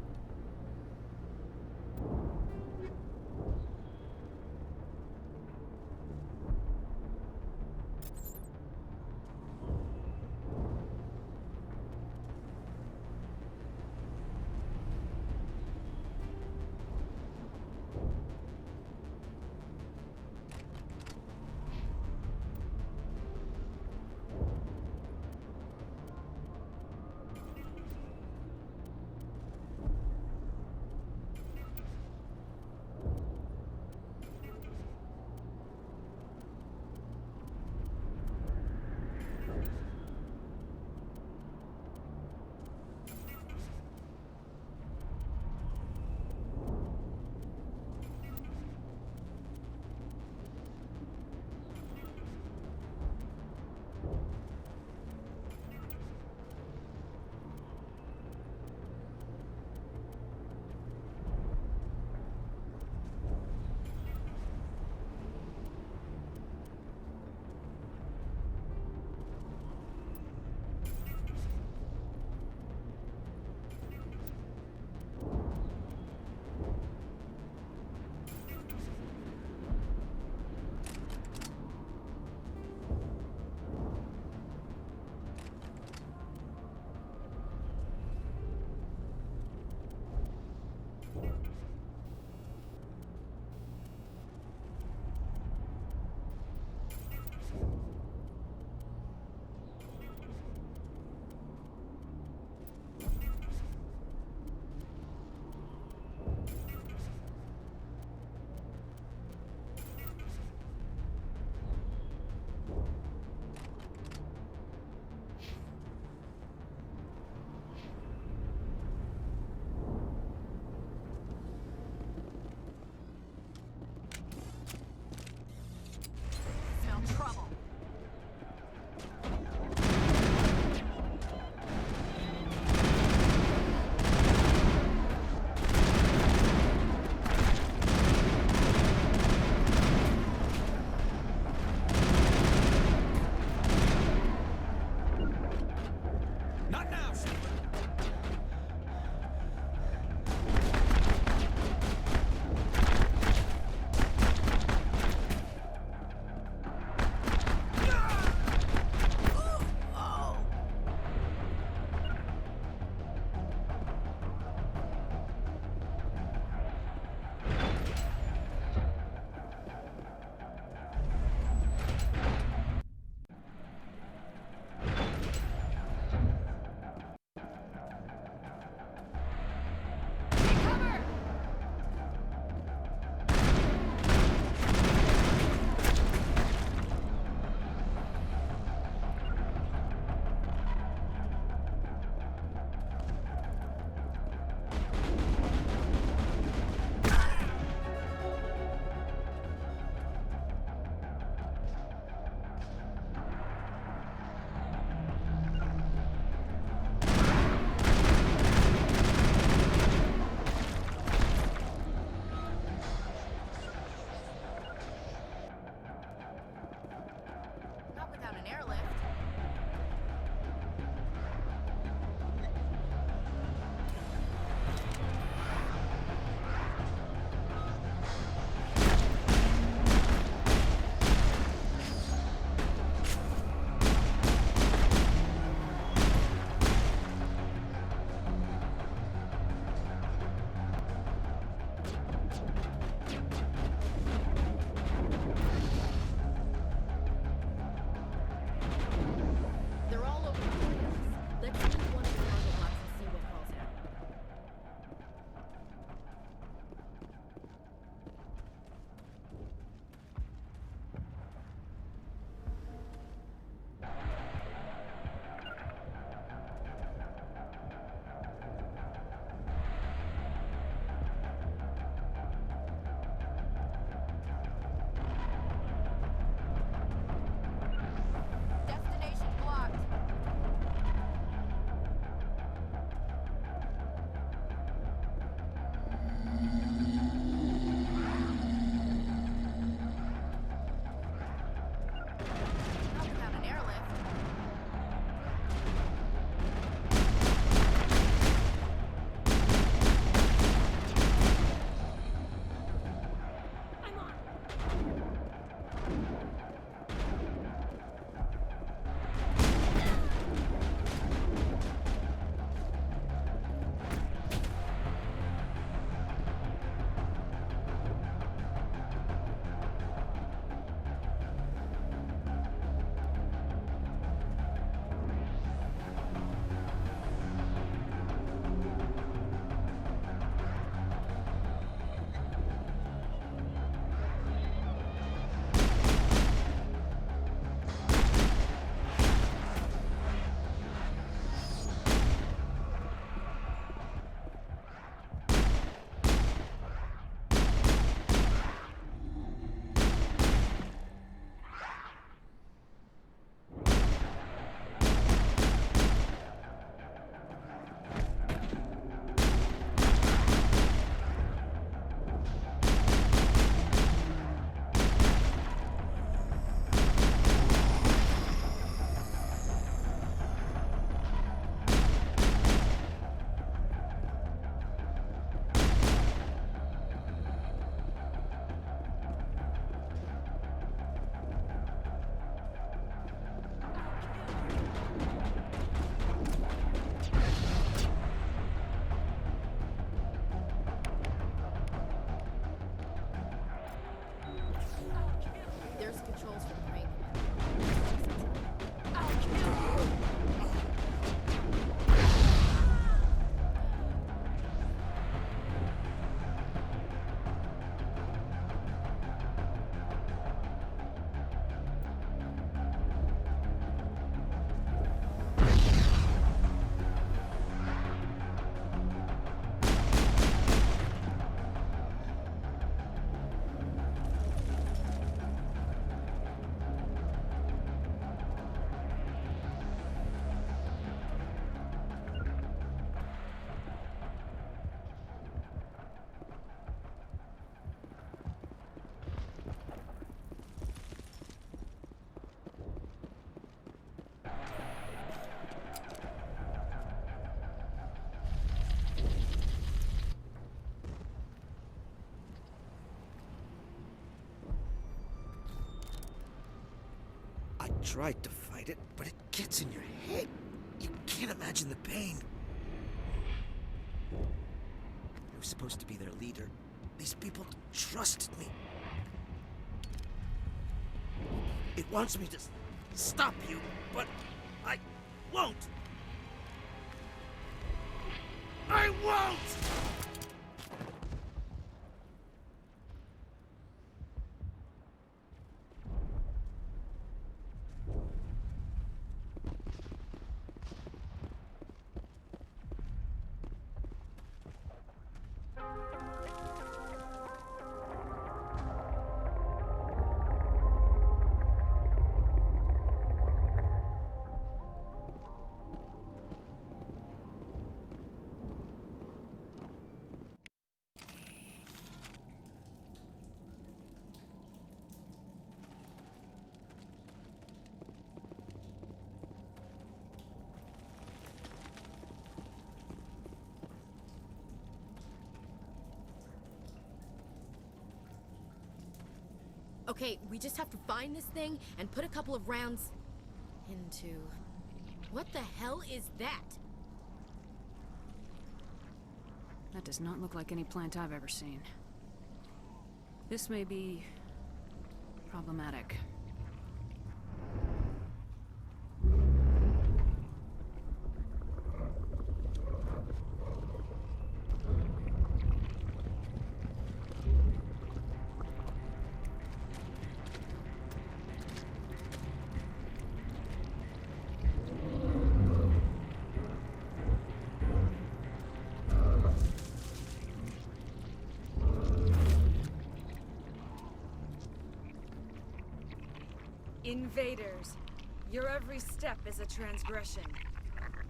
tried to fight it, but it gets in your head. You can't imagine the pain. I was supposed to be their leader. These people trusted me. It wants me to stop you, but I won't. I won't! Okay, we just have to find this thing and put a couple of rounds into... What the hell is that? That does not look like any plant I've ever seen. This may be... problematic. Invaders, your every step is a transgression.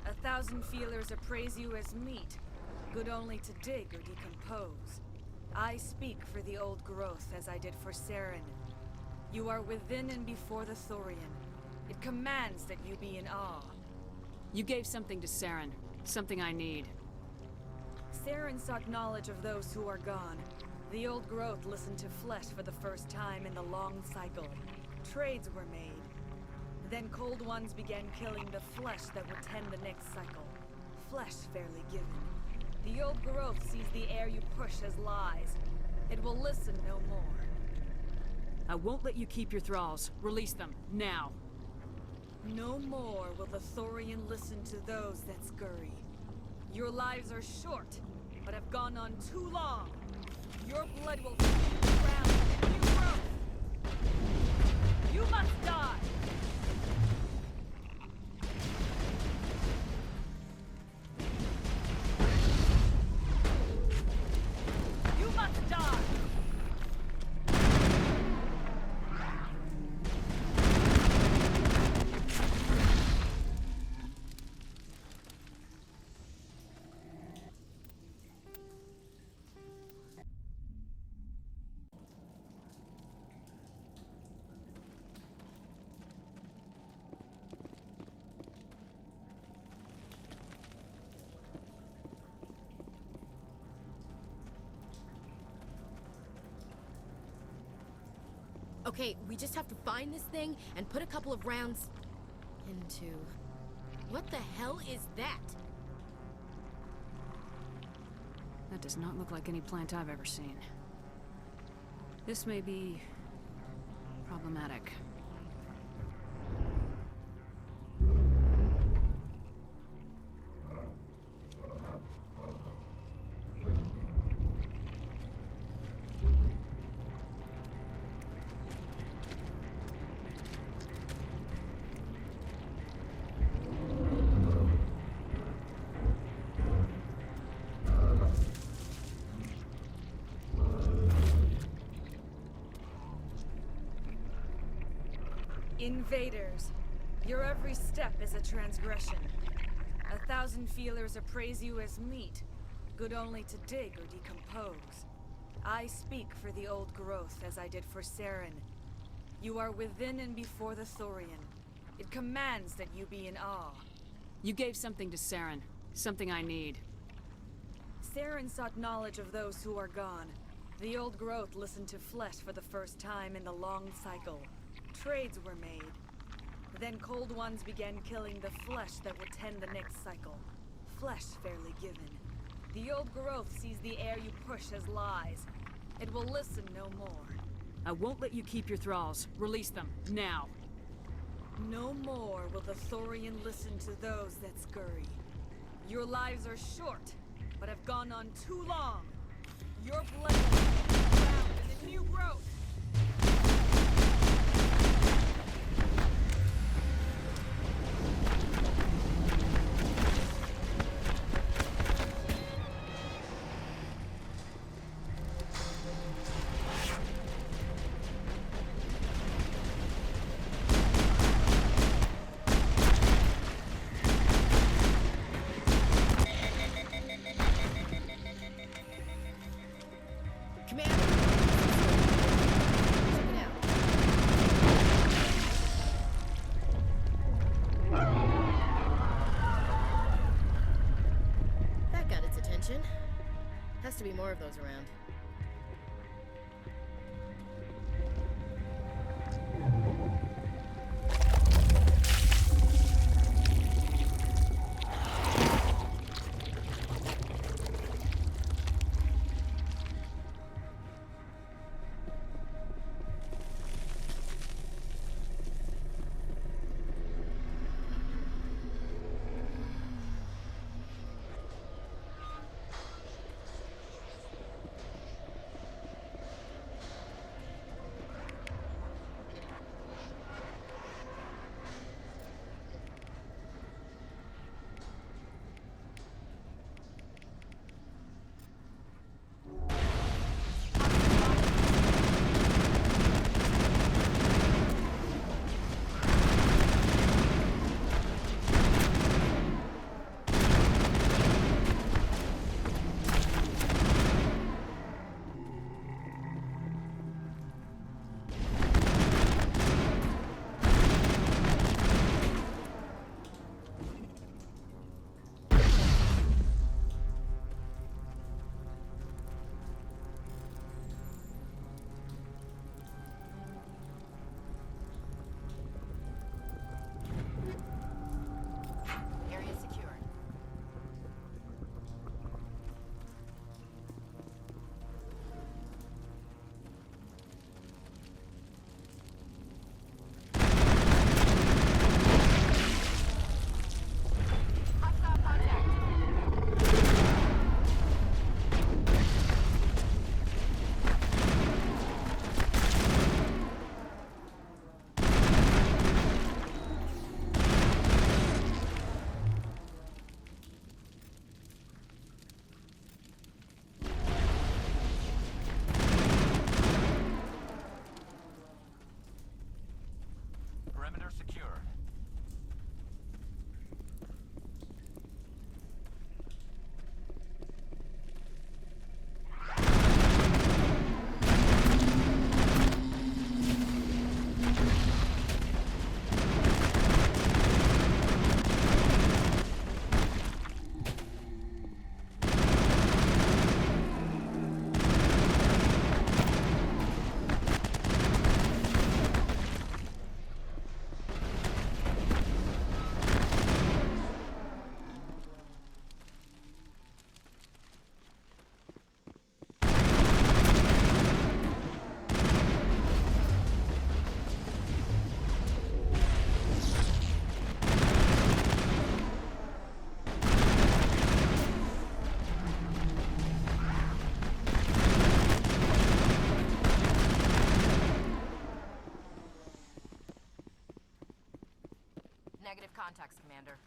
1,000 feelers appraise you as meat, good only to dig or decompose. I speak for the old growth as I did for Saren. You are within and before the Thorian. It commands that you be in awe. You gave something to Saren, something I need. Saren sought knowledge of those who are gone. The old growth listened to flesh for the first time in the long cycle. Trades were made. Then cold ones began killing the flesh that would tend the next cycle. Flesh fairly given. The old growth sees the air you push as lies. It will listen no more. I won't let you keep your thralls. Release them, now. No more will the Thorian listen to those that scurry. Your lives are short, but have gone on too long. Your blood will feed the ground with new growth. You must die! You must die! Okay, we just have to find this thing and put a couple of rounds into... What the hell is that? That does not look like any plant I've ever seen. This may be... problematic. Invaders, your every step is a transgression. 1,000 feelers appraise you as meat, good only to dig or decompose. I speak for the old growth as I did for Saren. You are within and before the Thorian. It commands that you be in awe. You gave something to Saren, something I need. Saren sought knowledge of those who are gone. The old growth listened to flesh for the first time in the long cycle. Trades were made. Then cold ones began killing the flesh that would tend the next cycle. Flesh fairly given. The old growth sees the air you push as lies. It will listen no more. I won't let you keep your thralls. Release them, now. No more will the Thorian listen to those that scurry. Your lives are short, but have gone on too long. Your blood is drowned in the new growth. Has to be more of those around. Negative contacts, Commander.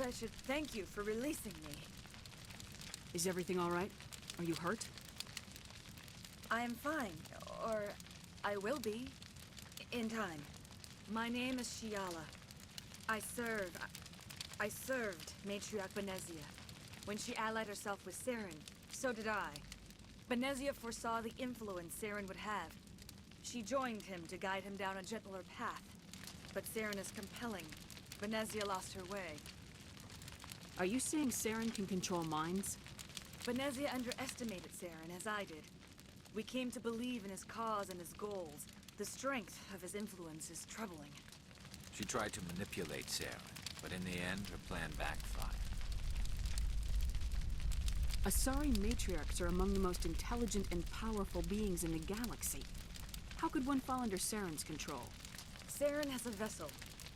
I should thank you for releasing me. Is everything all right? Are you hurt? I am fine, or I will be, in time. My name is Shiala. I served Matriarch Benezia. When she allied herself with Saren, so did I. Benezia foresaw the influence Saren would have. She joined him to guide him down a gentler path. But Saren is compelling. Benezia lost her way. Are you saying Saren can control minds? Benezia underestimated Saren, as I did. We came to believe in his cause and his goals. The strength of his influence is troubling. She tried to manipulate Saren, but in the end, her plan backfired. Asari matriarchs are among the most intelligent and powerful beings in the galaxy. How could one fall under Saren's control? Saren has a vessel,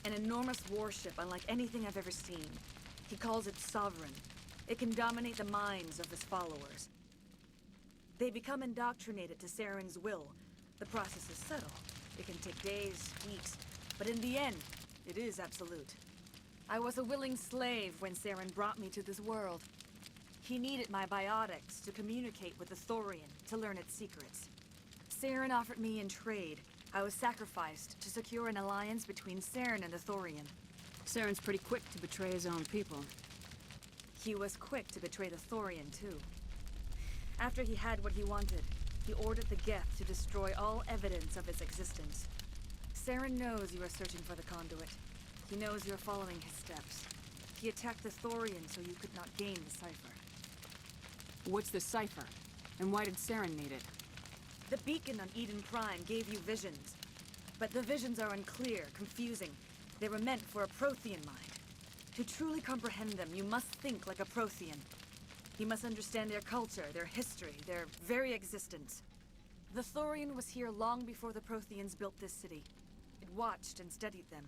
an enormous warship unlike anything I've ever seen. He calls it Sovereign. It can dominate the minds of his followers. They become indoctrinated to Saren's will. The process is subtle. It can take days, weeks, but in the end, it is absolute. I was a willing slave when Saren brought me to this world. He needed my biotics to communicate with the Thorian, to learn its secrets. Saren offered me in trade. I was sacrificed to secure an alliance between Saren and the Thorian. Saren's pretty quick to betray his own people. He was quick to betray the Thorian, too. After he had what he wanted, he ordered the Geth to destroy all evidence of its existence. Saren knows you are searching for the conduit. He knows you are following his steps. He attacked the Thorian so you could not gain the cipher. What's the cipher? And why did Saren need it? The beacon on Eden Prime gave you visions. But the visions are unclear, confusing. They were meant for a Prothean mind. To truly comprehend them, you must think like a Prothean. You must understand their culture, their history, their very existence. The Thorian was here long before the Protheans built this city. It watched and studied them.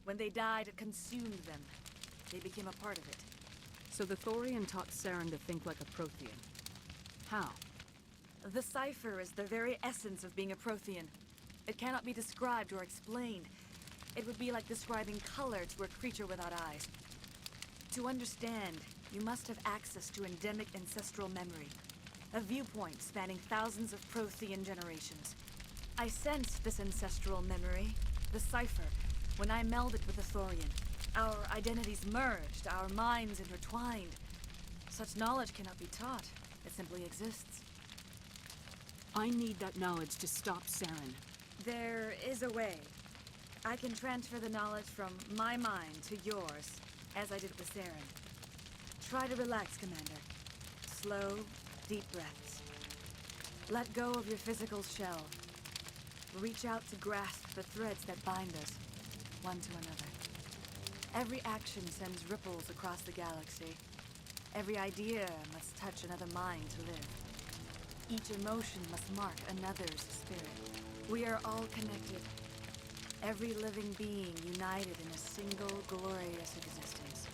When they died, it consumed them. They became a part of it. So the Thorian taught Saren to think like a Prothean. How? The cipher is the very essence of being a Prothean. It cannot be described or explained. It would be like describing color to a creature without eyes. To understand, you must have access to endemic ancestral memory. A viewpoint spanning thousands of Prothean generations. I sensed this ancestral memory, the cipher, when I melded with the Thorian. Our identities merged, our minds intertwined. Such knowledge cannot be taught. It simply exists. I need that knowledge to stop Saren. There is a way. I can transfer the knowledge from my mind to yours, as I did with Saren. Try to relax, Commander. Slow, deep breaths. Let go of your physical shell. Reach out to grasp the threads that bind us, one to another. Every action sends ripples across the galaxy. Every idea must touch another mind to live. Each emotion must mark another's spirit. We are all connected. Every living being united in a single glorious existence.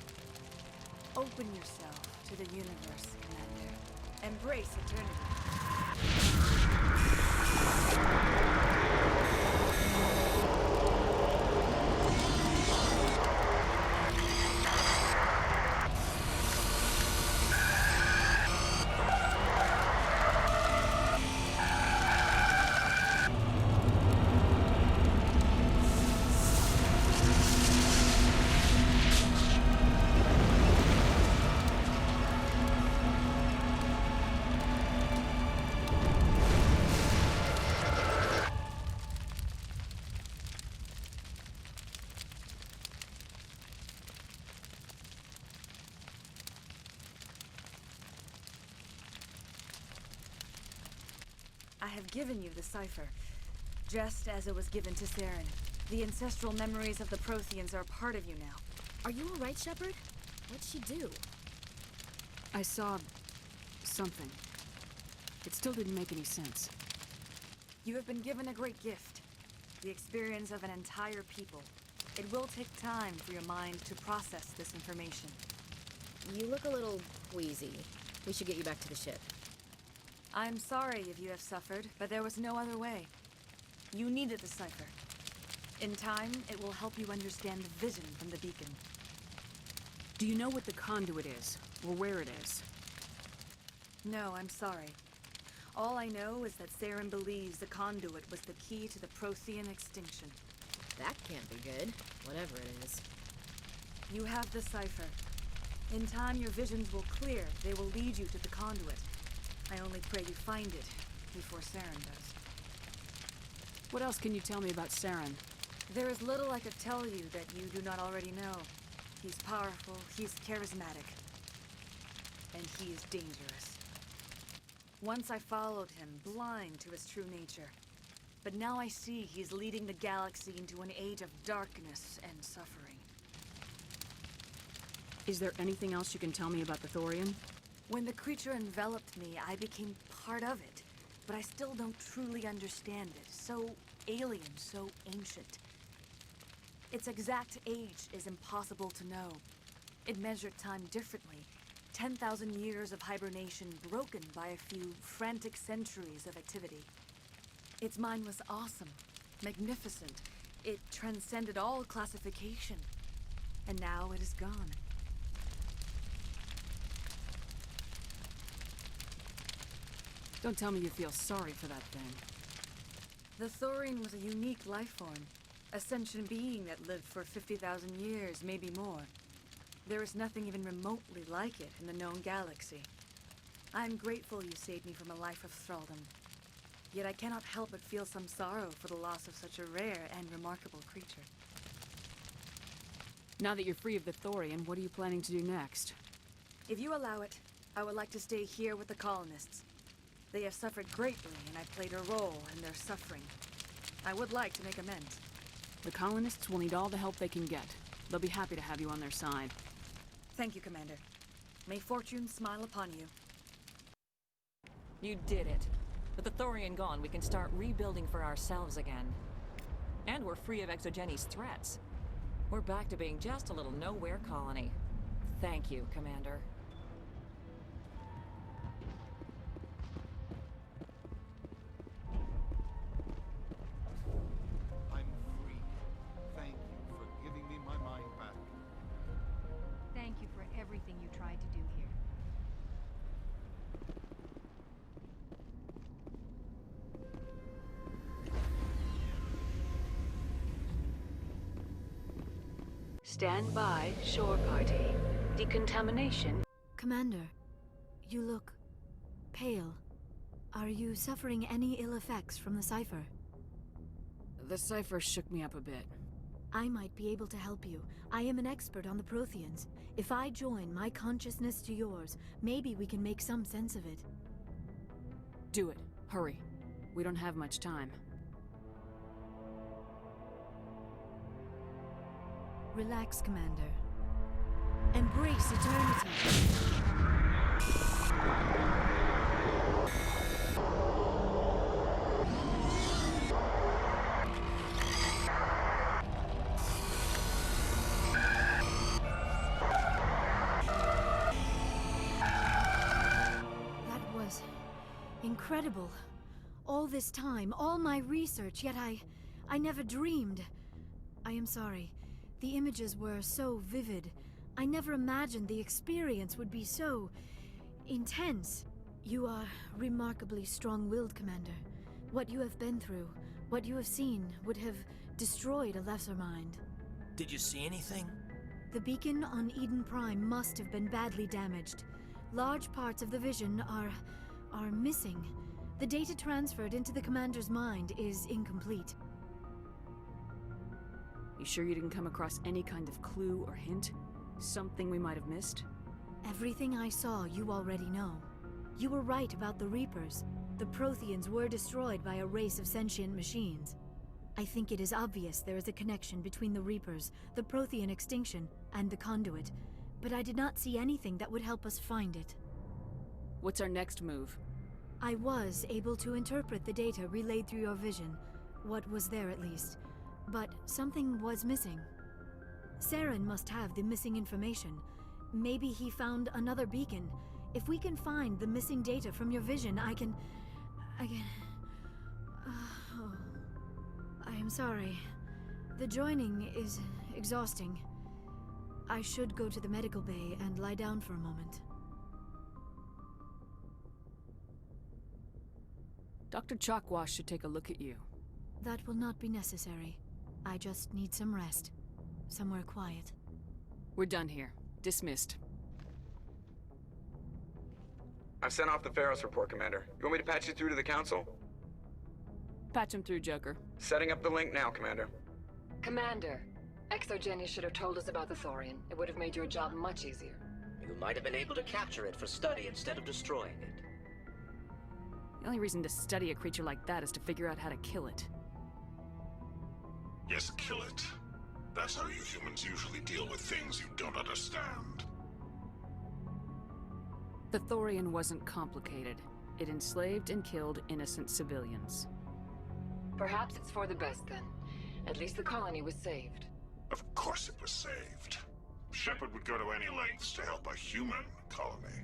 Open yourself to the universe, Commander. Embrace eternity. I have given you the cipher, just as it was given to Saren. The ancestral memories of the Protheans are a part of you now. Are you all right, Shepard? What'd she do? I saw something. It still didn't make any sense. You have been given a great gift. The experience of an entire people. It will take time for your mind to process this information. You look a little queasy. We should get you back to the ship. I'm sorry if you have suffered, but there was no other way. You needed the cipher. In time, it will help you understand the vision from the beacon. Do you know what the conduit is, or where it is? No, I'm sorry. All I know is that Saren believes the conduit was the key to the Prothean extinction. That can't be good, whatever it is. You have the cipher. In time, your visions will clear. They will lead you to the conduit. I only pray you find it before Saren does. What else can you tell me about Saren? There is little I could tell you that you do not already know. He's powerful, he's charismatic, and he is dangerous. Once I followed him, blind to his true nature. But now I see he's leading the galaxy into an age of darkness and suffering. Is there anything else you can tell me about the Thorian? When the creature enveloped me, I became part of it. But I still don't truly understand it. So alien, so ancient. Its exact age is impossible to know. It measured time differently. 10,000 years of hibernation broken by a few frantic centuries of activity. Its mind was awesome, magnificent. It transcended all classification. And now it is gone. Don't tell me you feel sorry for that thing. The Thorian was a unique life form. A sentient being that lived for 50,000 years, maybe more. There is nothing even remotely like it in the known galaxy. I'm grateful you saved me from a life of thraldom. Yet I cannot help but feel some sorrow for the loss of such a rare and remarkable creature. Now that you're free of the Thorian, what are you planning to do next? If you allow it, I would like to stay here with the colonists. They have suffered greatly, and I played a role in their suffering. I would like to make amends. The colonists will need all the help they can get. They'll be happy to have you on their side. Thank you, Commander. May fortune smile upon you. You did it. With the Thorian gone, we can start rebuilding for ourselves again. And we're free of Exogeni's threats. We're back to being just a little nowhere colony. Thank you, Commander. I'm free. Thank you for giving me my mind back. Thank you for everything you tried to do here. Stand by, shore party. Decontamination. Commander, you look pale. Are you suffering any ill effects from the cipher? The cipher shook me up a bit. I might be able to help you. I am an expert on the Protheans. If I join my consciousness to yours, maybe we can make some sense of it. Do it. Hurry. We don't have much time. Relax, Commander. Embrace eternity. That was incredible. All this time, all my research, yet I never dreamed. I am sorry. The images were so vivid. I never imagined the experience would be so intense. You are remarkably strong-willed, Commander. What you have been through, what you have seen, would have destroyed a lesser mind. Did you see anything? The beacon on Eden Prime must have been badly damaged. Large parts of the vision are missing. The data transferred into the Commander's mind is incomplete. You sure you didn't come across any kind of clue or hint? Something we might have missed? Everything I saw, you already know. You were right about the Reapers. The Protheans were destroyed by a race of sentient machines. I think it is obvious there is a connection between the Reapers, the Prothean extinction, and the conduit, but I did not see anything that would help us find it. What's our next move? I was able to interpret the data relayed through your vision, what was there at least, but something was missing. Saren must have the missing information. Maybe he found another beacon. If we can find the missing data from your vision, I can... Oh, I am sorry. The joining is exhausting. I should go to the medical bay and lie down for a moment. Dr. Chalkwash should take a look at you. That will not be necessary. I just need some rest. Somewhere quiet. We're done here. Dismissed. I've sent off the Feros report, Commander. You want me to patch you through to the Council? Patch him through, Joker. Setting up the link now, Commander. Commander, Exogeny should have told us about the Thorian. It would have made your job much easier. You might have been able to capture it for study instead of destroying it. The only reason to study a creature like that is to figure out how to kill it. Yes, kill it. That's how you humans usually deal with things you don't understand. The Thorian wasn't complicated. It enslaved and killed innocent civilians. Perhaps it's for the best then. At least the colony was saved. Of course it was saved. Shepard would go to any lengths to help a human colony.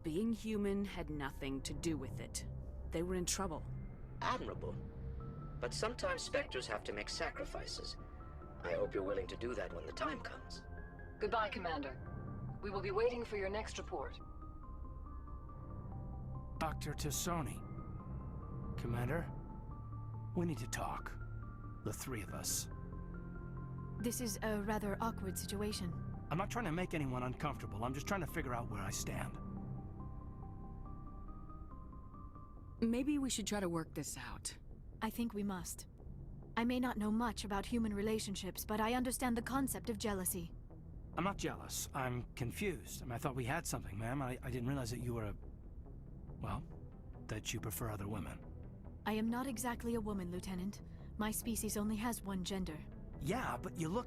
Being human had nothing to do with it. They were in trouble. Admirable. But sometimes Spectres have to make sacrifices. I hope you're willing to do that when the time comes. Goodbye, Commander. We will be waiting for your next report. Dr. Tassoni. Commander, we need to talk. The three of us. This is a rather awkward situation. I'm not trying to make anyone uncomfortable. I'm just trying to figure out where I stand. Maybe we should try to work this out. I think we must. I may not know much about human relationships, but I understand the concept of jealousy. I'm not jealous. I'm confused. I thought we had something, ma'am. I didn't realize that you were a... well, that you prefer other women. I am not exactly a woman, Lieutenant. My species only has one gender. Yeah, but you look...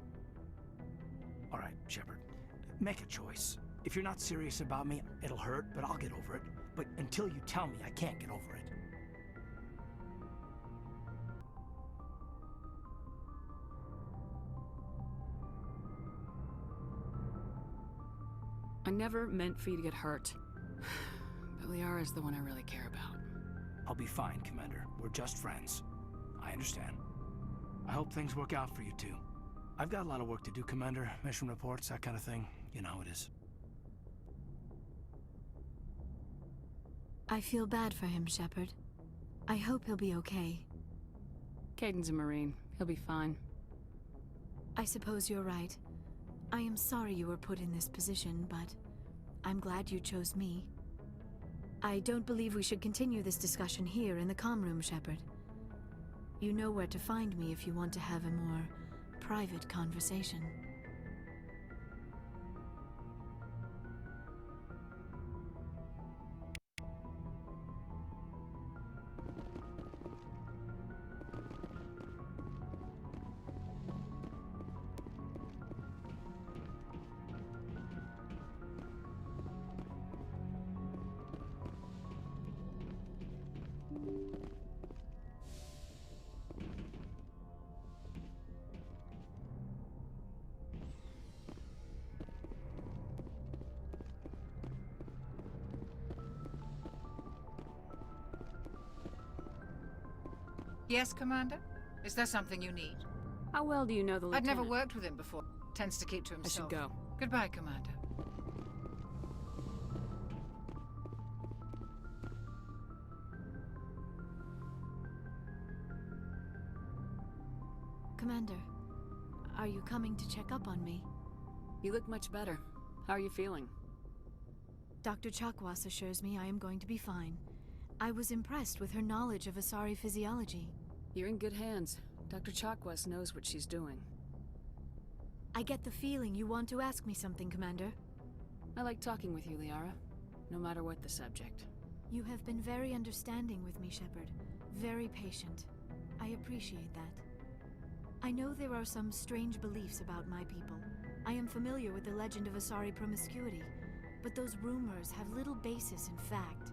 All right, Shepard. Make a choice. If you're not serious about me, it'll hurt, but I'll get over it. But until you tell me, I can't get over it. I never meant for you to get hurt. But Liara's the one I really care about. I'll be fine, Commander. We're just friends. I understand. I hope things work out for you two. I've got a lot of work to do, Commander. Mission reports, that kind of thing. You know how it is. I feel bad for him, Shepard. I hope he'll be okay. Caden's a Marine. He'll be fine. I suppose you're right. I am sorry you were put in this position, but I'm glad you chose me. I don't believe we should continue this discussion here in the comm room, Shepard. You know where to find me if you want to have a more private conversation. Yes, Commander? Is there something you need? How well do you know the lieutenant? I'd never worked with him before. Tends to keep to himself. I should go. Goodbye, Commander. Commander, are you coming to check up on me? You look much better. How are you feeling? Dr. Chakwas assures me I am going to be fine. I was impressed with her knowledge of Asari physiology. You're in good hands. Dr. Chakwas knows what she's doing. I get the feeling you want to ask me something, Commander. I like talking with you, Liara. No matter what the subject. You have been very understanding with me, Shepard. Very patient. I appreciate that. I know there are some strange beliefs about my people. I am familiar with the legend of Asari promiscuity, but those rumors have little basis in fact.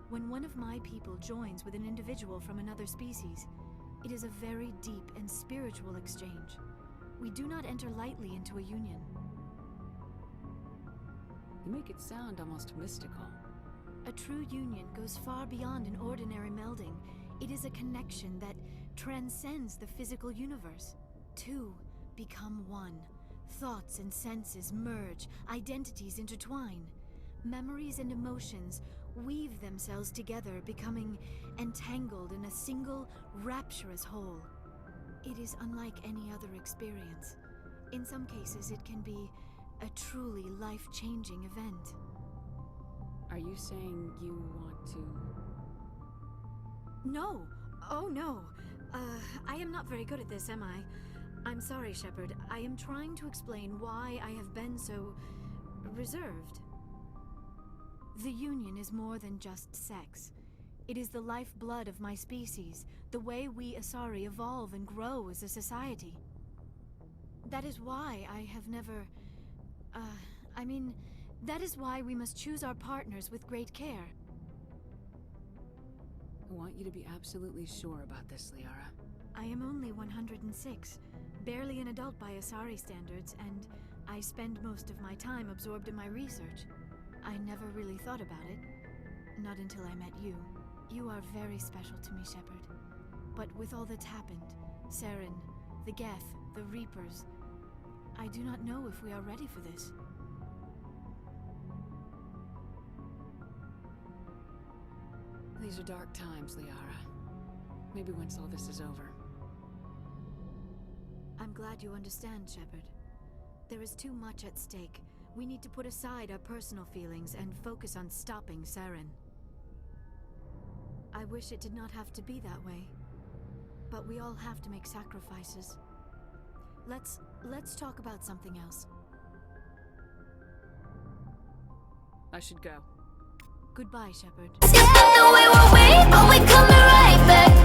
When one of my people joins with an individual from another species, it is a very deep and spiritual exchange. We do not enter lightly into a union. You make it sound almost mystical. A true union goes far beyond an ordinary melding. It is a connection that transcends the physical universe. Two become one, Thoughts and senses merge, identities intertwine. Memories and emotions weave themselves together, becoming entangled in a single, rapturous whole. It is unlike any other experience. In some cases, it can be a truly life-changing event. Are you saying you want to... No! Oh no! I am not very good at this, am I? I'm sorry, Shepard. I am trying to explain why I have been so... reserved. The Union is more than just sex. It is the lifeblood of my species, the way we Asari evolve and grow as a society. That is why I have never... that is why we must choose our partners with great care. I want you to be absolutely sure about this, Liara. I am only 106, barely an adult by Asari standards, and I spend most of my time absorbed in my research. I never really thought about it. Not until I met you. You are very special to me, Shepard. But with all that's happened, Saren, the Geth, the Reapers, I do not know if we are ready for this. These are dark times, Liara. Maybe once all this is over. I'm glad you understand, Shepard. There is too much at stake. We need to put aside our personal feelings and focus on stopping Saren. I wish it did not have to be that way. But we all have to make sacrifices. Let's talk about something else. I should go. Goodbye, Shepard. We were waiting, but we coming right back.